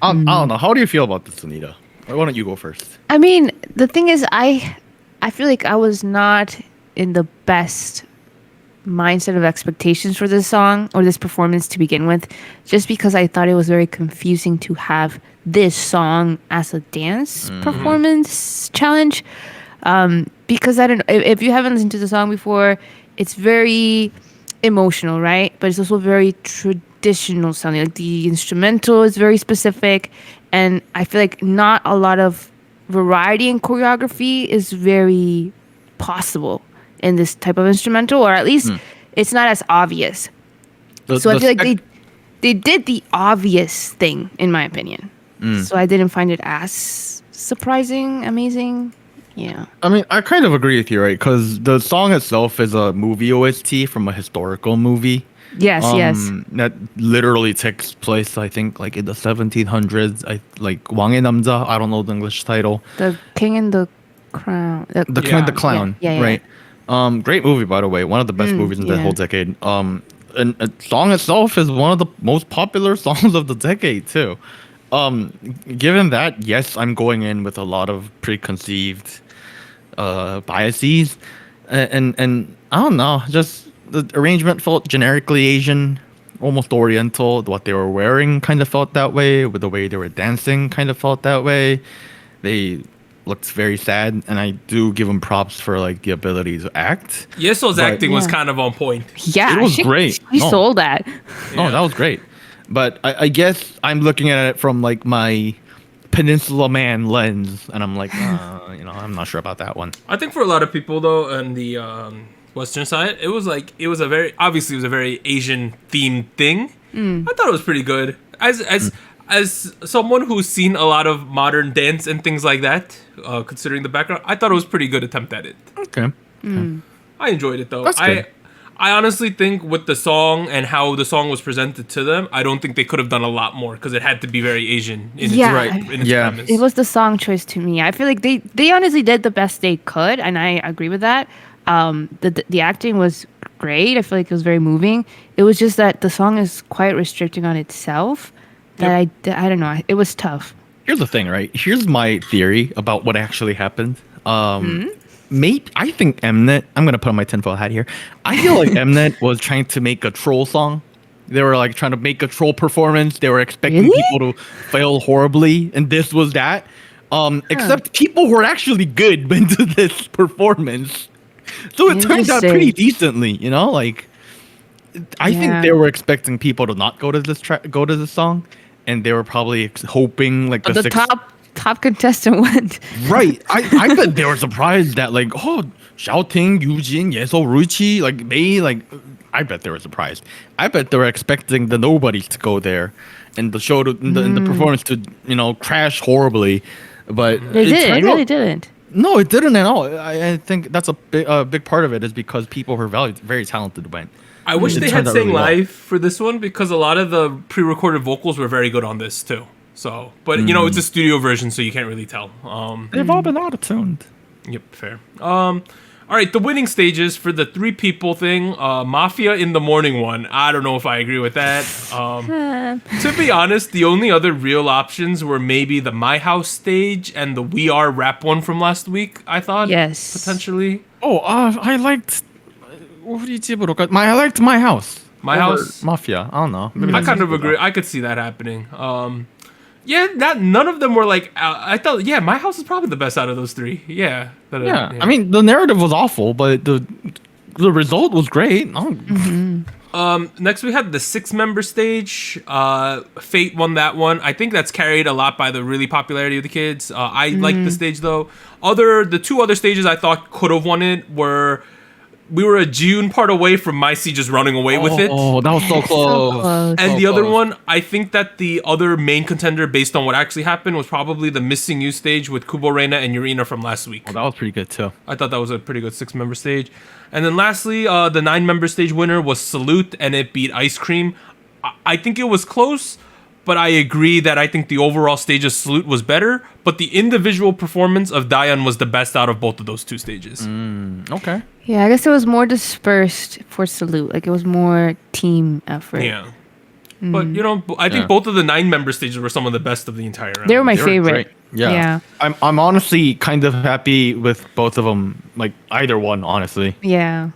I don't know. How do you feel about this, Anita? Why don't you go first?
I mean, the thing is, I feel like I was not in the best mindset of expectations for this song or this performance to begin with, just because I thought it was very confusing to have this song as a dance performance challenge. Because I don't know, if you haven't listened to the song before, it's very emotional, right? But it's also very traditional sounding. Like the instrumental is very specific, and I feel like not a lot of variety in choreography is very possible in this type of instrumental, or at least it's not as obvious. So I feel like they did the obvious thing, in my opinion. So I didn't find it as surprising, amazing. Yeah.
I mean, I kind of agree with you, right? Because the song itself is a movie OST from a historical movie.
Yes, yes.
That literally takes place, I think, like in the 1700s. Like 왕의 남자. I don't know the English title.
The King and the Crown.
The King and the Clown.
Yeah.
Right. Great movie, by the way. One of the best movies in the
yeah.
whole decade. And the song itself is one of the most popular songs of the decade too. Given that, yes, I'm going in with a lot of preconceived biases, and I don't know, just the arrangement felt generically Asian, almost Oriental. What they were wearing kind of felt that way. With the way they were dancing, kind of felt that way. They looked very sad, and I do give them props for like the ability to act.
Yeso's
But-
acting was
Yeah.
kind of on point.
Yeah,
It was great.
She
No.
sold that.
Oh, that was great. But I guess I'm looking at it from like my Peninsula Man lens, and I'm like, I'm not sure about that one.
I think for a lot of people though, on the Western side, it was a very Asian themed thing. I thought it was pretty good. As someone who's seen a lot of modern dance and things like that, considering the background, I thought it was a pretty good attempt at it.
Okay.
I enjoyed it though.
That's good.
I honestly think with the song and how the song was presented to them, I don't think they could have done a lot more because it had to be very Asian in
Yeah.
its
Yeah.
premise.
It was the song choice to me. I feel like they honestly did the best they could, and I agree with that. The acting was great. I feel like it was very moving. It was just that the song is quite restricting on itself. That I don't know. It was tough.
Here's the thing, right? Here's my theory about what actually happened. Maybe I think Mnet. I'm gonna put on my tinfoil hat here. I feel like Mnet was trying to make a troll song. They were like trying to make a troll performance. They were expecting
Really?
people to fail horribly, and this was that. Except people were actually good went to this performance, so it turned out pretty
Interesting.
decently. You know, like I think they were expecting people to not go to this song, and they were probably hoping like
The top contestant went.
Right. I bet they were surprised that like, oh, Xiaoting, Yujin, Yeso, Ruchi, like they like I bet they were surprised. I bet they were expecting the nobodies to go there and the show to and the performance to, crash horribly. But
They did. It
turned
really
out-
didn't.
No, it didn't at all. I think that's a big part of it is because people who are very talented went.
I wish
It
they
turned
had
out
sang
really well.
live for this one because a lot of the pre-recorded vocals were very good on this too. So, but it's a studio version, so you can't really tell.
They've all been auto-tuned.
Yep, fair. All right, the winning stages for the 3 people thing. Mafia in the morning one. I don't know if I agree with that. To be honest, the only other real options were maybe the My House stage and the We Are rap one from last week. I thought,
Yes.
potentially.
Oh, I liked. I liked My House.
My
over
House?
Mafia. I don't know. Maybe
I
that's
kind of
just-
agree. I could see that happening. Yeah, none of them were like. I thought, yeah, My House is probably the best out of those 3. Yeah.
Yeah, I mean the narrative was awful, but the result was great. Oh,
Next we had the 6-member stage. Fate won that one. I think that's carried a lot by the really popularity of the kids. I liked the stage though. The 2 other stages I thought could have won it were. We were a June part away from Maicy just running away with it.
Oh, that was so close.
close.
And
So
the other
close.
one, I think that the other main contender based on what actually happened was probably the Missing You stage with Kubo Reina and Yurina from last week.
Oh, that was pretty good too.
I thought that was a pretty good 6-member stage. And then lastly, the 9-member stage winner was Salute, and it beat Ice Cream. I think it was close, but I agree that I think the overall stage of Salute was better, but the individual performance of Dayan was the best out of both of those 2 stages.
Okay.
Yeah, I guess it was more dispersed for Salute. Like it was more team effort.
Yeah. But, I think
Yeah.
both of the 9-member stages were some of the best of the entire round.
They were my
They were
favorite.
great. Yeah.
Yeah.
I'm honestly kind of happy with both of them. Like either one, honestly.
Yeah.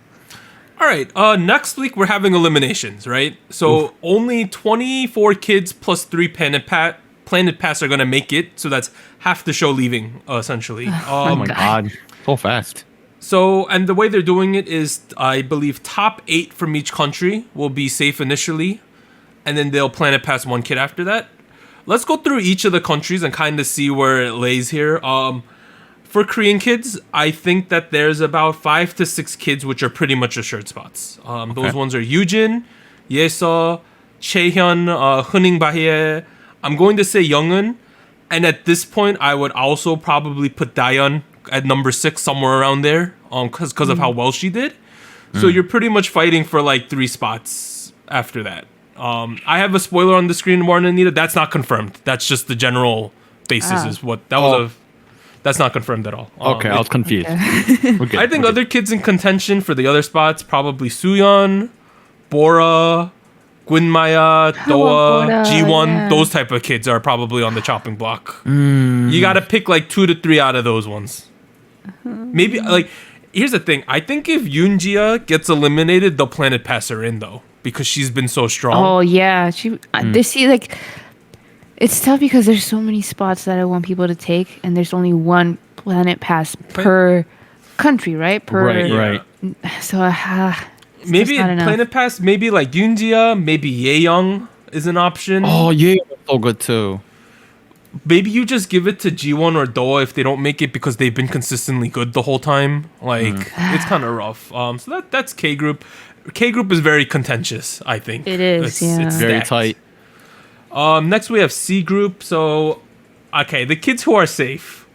All right. Next week we're having eliminations, right? So only 24 kids plus 3 Planet Pass are gonna make it. So that's half the show leaving, essentially.
Oh my god, so fast.
So, and the way they're doing it is, I believe, top 8 from each country will be safe initially, and then they'll Planet Pass 1 kid after that. Let's go through each of the countries and kind of see where it lays here. For Korean kids, I think that there's about 5 to 6 kids which are pretty much assured spots. Those ones are Yujin, Yeso, Chaehyun, Huning Bahye. I'm going to say Youngun, and at this point, I would also probably put Dayeon at number 6, somewhere around there, because of how well she did. So you're pretty much fighting for like 3 spots after that. I have a spoiler on the screen, Warren and Anita. That's not confirmed. That's just the general basis. Is what that was. That's not confirmed at all.
Okay, I was confused. We're good.
I think other kids in contention for the other spots probably Suyeon, Bora, Gwynmaya, Doa,
Bora,
G1.
yeah.
Those type of kids are probably on the chopping block. You got to pick like 2 to 3 out of those ones. Maybe like here's the thing. I think if Yoonjia gets eliminated, they'll Planet Pass her in though because she's been so strong.
Oh yeah. This see like it's tough because there's so many spots that I want people to take, and there's only one Planet Pass per country, right?
Right.
So
Maybe
just not enough.
Planet Pass. Maybe like Yoonjia. Maybe Yeyoung is an option.
Oh yeah, so good too.
Maybe you just give it to G1 or Doa if they don't make it because they've been consistently good the whole time. Like it's kind of rough. So that's K group. K group is very contentious. I think
It is, yeah.
It's
Very
stacked.
tight.
Next we have C group. So okay, the kids who are safe.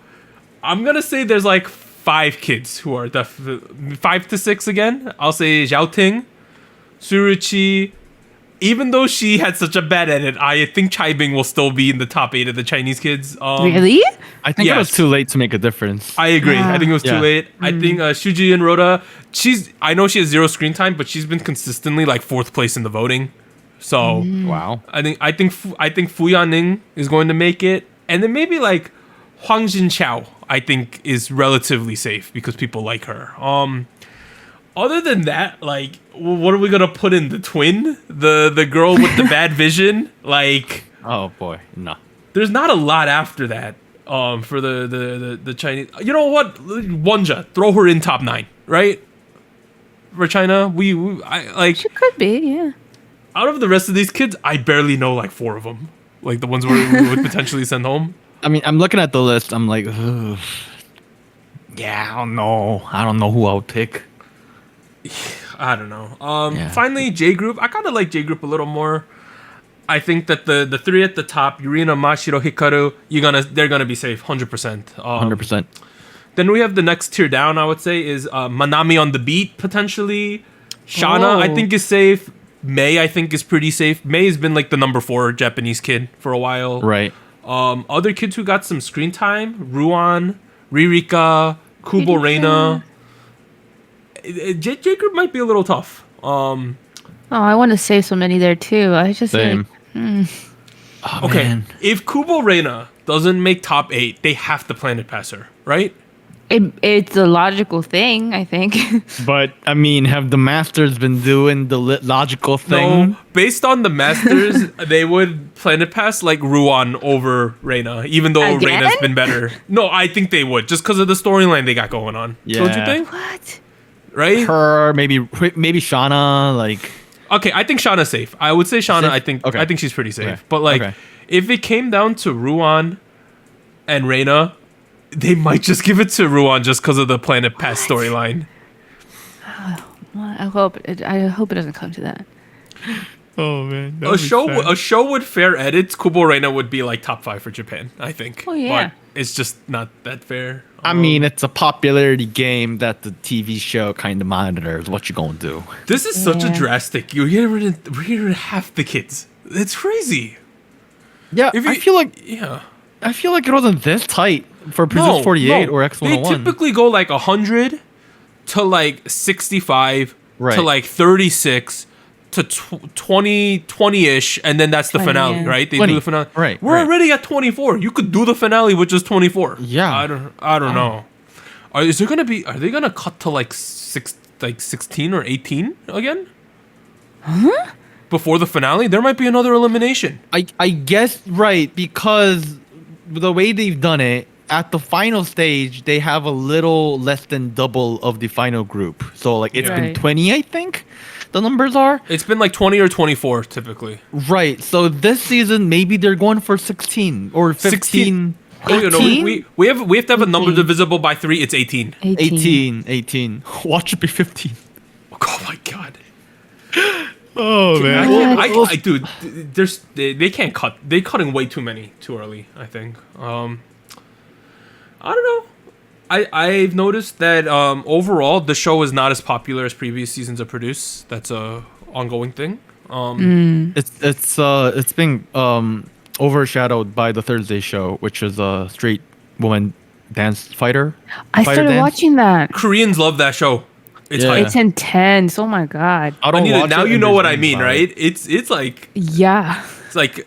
I'm gonna say there's like 5 kids who are 5 to 6 again. I'll say Xiaoting, Suruchi. Even though she had such a bad edit, I think Chaibing will still be in the top 8 of the Chinese kids.
Really?
I think it was
Yes.
too late to make a difference.
I agree. I think it was too
Yeah.
late. I think Shuji and Rhoda. I know she has 0 screen time, but she's been consistently like 4th place in the voting. So
Wow.
I think Fu Yanning is going to make it, And then maybe like Hwang Jin-chao, I think, is relatively safe because people like her. Other than that, like, what are we gonna put in? The twin, the girl with the bad vision, like.
Oh boy, no.
There's not a lot after that. For the Chinese, you know what? Wonja, throw her in top 9, right? For China, I like.
She could be, yeah.
Out of the rest of these kids, I barely know like 4 of them, like the ones we would potentially send home.
I mean, I'm looking at the list. I'm like, ugh. Yeah, I don't know. I don't know who I would pick.
I don't know.
Yeah.
Finally, J Group. I kind of like J Group a little more. I think that the 3 at the top, Yurina, Mashiro, Hikaru, they're gonna be safe, 100%.
100%.
Then we have the next tier down. I would say is Manami on the beat potentially. Shauna, I think, is safe. Mei, I think, is pretty safe. Mei has been like the number 4 Japanese kid for a while.
Right.
Other kids who got some screen time: Ruan, Ririka, Kubo Reina. J Group might be a little tough.
Oh, I want to say so many there too. I just
Same.
like,
Oh,
Okay,
man.
if Kubo Reina doesn't make top 8, they have to planet pass her, right?
it's a logical thing, I think.
But I mean, have the Masters been doing the logical thing?
No, based on the Masters, they would planet pass like Ruan over Reina, even though
Again?
Reina's been better. No, I think they would, just because of the storyline they got going on. Don't you
Yeah.
think?
What?
Right?
Her, maybe Shauna, like.
Okay, I think Shauna's safe. I would say Shauna.
Safe?
I think she's pretty safe.
Okay.
But like,
Okay.
if it came down to Ruan and Reina, they might just give it to Ruan just because of the Planet Pass storyline.
Well, I hope it doesn't come to that.
Oh man,
A show with fair edits, Kubo Reina would be like top 5 for Japan, I think.
Oh, yeah.
But it's just not that fair.
I mean, it's a popularity game that the TV show kind of monitors. What you gonna do?
This is such a
Yeah.
drastic. You're getting rid of half the kids. It's crazy.
Yeah,
If
I
you-
feel like
Yeah.
it wasn't this tight for Produce 48 or
They
X101.
typically go like 100 to like 65
Right.
to like 36 to 20-ish, and then that's the
20,
finale,
yeah.
right? They
20,
do the finale.
right,
We're
right.
already at 24. You could do the finale with just 24.
Yeah.
I don't know. Are they gonna cut to like 16 or 18 again? Huh? Before the finale, there might be another elimination.
I guess right, because the way they've done it at the final stage, they have a little less than double of the final group. So like it's been
Right.
20, I think. The numbers are
It's been like 20 or 24 typically.
right. So this season, maybe they're going for 16 or 15.
Oh, you know,
18?
we have to have a number
18.
divisible by 3. It's 18.
18. Watch it be 15.
Oh my god.
Oh
Dude, they can't cut. They're cutting way too many too early, I think. I don't know. I've noticed that overall the show is not as popular as previous seasons of Produce. That's a ongoing thing.
It's been overshadowed by the Thursday show, which is a straight woman dance fighter.
I
fighter
started
dance.
watching that.
Koreans love that show. It's
Yeah.
hype.
It's intense. Oh my god.
I don't
Anita,
watch
now
it
you
and
know
there's
what I
memes
mean,
about
right?
it.
It's like
Yeah.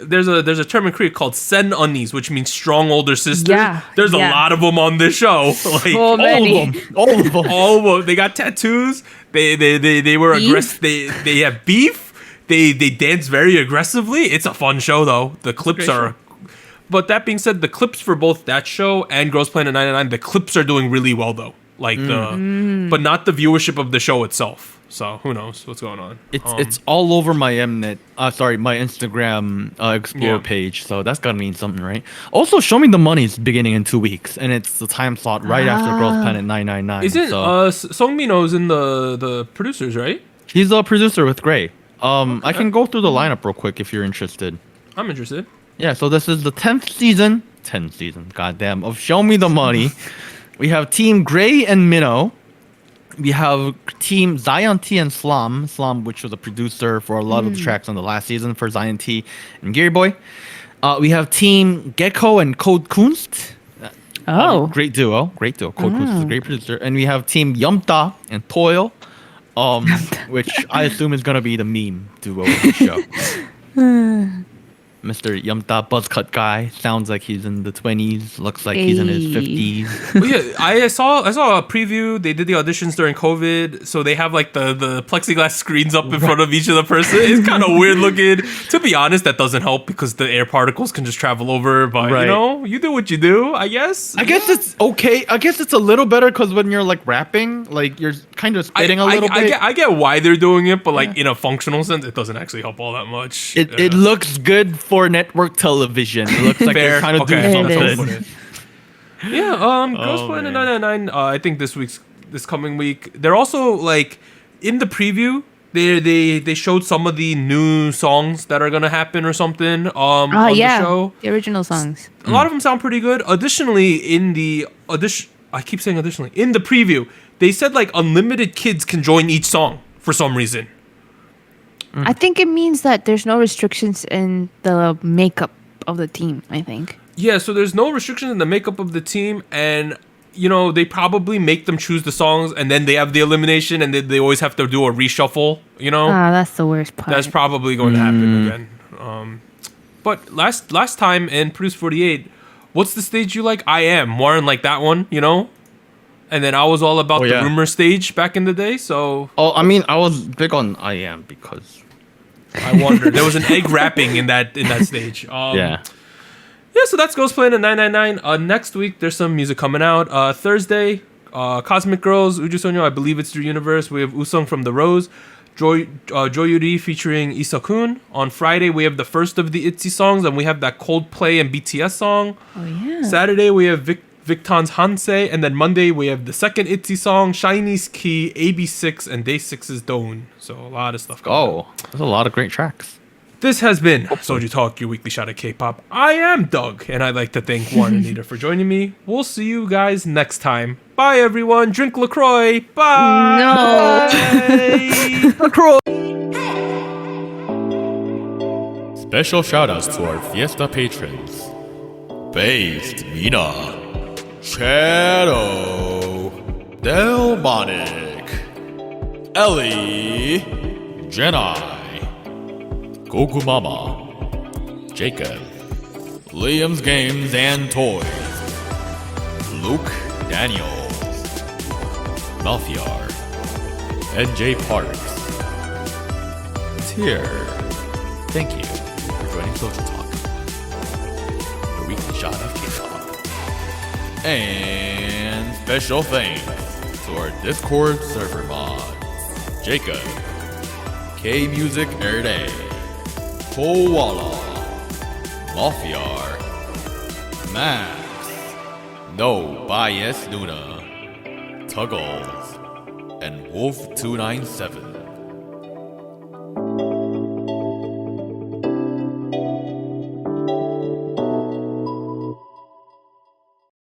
there's a term in Korea called sen onnis, which means strong older sisters.
Yeah,
There's a
yeah.
lot of them on this show. Like
So many.
All of them.
all of them. They got tattoos. They were
Beef?
aggressive. They have beef. They dance very aggressively. It's a fun show though. The clips
great
are. But that being said, the clips for both that show and Girls Planet 99, the clips are doing really well though. Like but not the viewership of the show itself. So who knows what's going on?
It's all over my Mnet. My Instagram explore
Yeah.
page. So that's gotta mean something, right? Also, Show Me the Money's beginning in 2 weeks, and it's the time slot right after Girls Planet 999.
Isn't
so.
Song Mino's in the producers, right?
He's a producer with Gray. I can go through the lineup real quick if you're interested.
I'm interested.
Yeah, so this is the 10th season, goddamn, of Show Me the Money. We have Team Gray and Minnow. We have Team Zion T and Slum, which was a producer for a lot of the tracks on the last season for Zion T and Gary Boy. We have Team Gecko and Code Kunst.
Oh.
Great duo. Code Kunst is a great producer. And we have Team Yumta and Toil, which I assume is going to be the meme duo of the show. Mr. Yumta buzzcut guy. Sounds like he's in the 20s. Looks like he's in his
Hey.
50s.
Well, yeah, I saw a preview. They did the auditions during COVID, so they have like the plexiglass screens up in front of each of the person. It's kind of weird looking. To be honest, that doesn't help because the air particles can just travel over. But
Right.
you know, you do what you do, I guess.
I guess it's okay. I guess it's a little better because when you're like rapping, like you're kind of spitting a little bit.
I get why they're doing it, but like in a functional sense, it doesn't actually help all that much.
It looks good for network television. It looks like
Fair.
they're trying to
Okay.
It
do
is.
something.
Yeah, Ghost
Oh,
Planet
man.
999. I think this coming week. They're also like in the preview. They showed some of the new songs that are gonna happen or something. On
Yeah,
the show.
the original songs.
A lot of them sound pretty good. Additionally, in the audition, I keep saying additionally in the preview, they said like unlimited kids can join each song for some reason.
I think it means that there's no restrictions in the makeup of the team. I think.
Yeah, so there's no restrictions in the makeup of the team, and you know they probably make them choose the songs, and then they have the elimination, and they always have to do a reshuffle. You know,
Ah, that's the worst part.
that's probably going to happen again. But last time in Produce 48, what's the stage you like? I Am Warren like that one, you know. And then I was all about the
yeah.
rumor stage back in the day, so
Oh, I mean, I was big on I Am because
I wondered. There was an egg wrapping in that stage.
yeah.
Yeah, so that's Ghost Planet 999. Next week, there's some music coming out. Thursday, Cosmic Girls, Uju Sonyo, I believe it's Your Universe. We have Usung from The Rose, Joy Yuri featuring Isakun. On Friday, we have the first of the ITZY songs, and we have that Coldplay and BTS song.
Oh yeah.
Saturday, we have Victon's Hansei, and then Monday, we have the second ITZY song, Shiny's Key, AB6, and Day 6's Dawn. So a lot of stuff going on.
Oh, there's a lot of great tracks.
This has been SojuTalk, your weekly shot of K-pop. I am Doug, and I'd like to thank Warren and Nita for joining me. We'll see you guys next time. Bye, everyone. Drink LaCroix. Bye.
No.
LaCroix.
Special shoutouts to our Fiesta patrons: Based, Mina, Shadow, Delmonic, Ellie, Jedi, Goku Mama, Jacob, Liam's Games and Toys, Luke Daniels, Malfiar, NJ Parks. Tier, thank you for joining SojuTalk, your weekly shot of K-pop. And special thanks to our Discord server mods: Jacob, K Music Erday, Koala, Malfiar, Max, No Bias Luna, Tuggles, and Wolf297.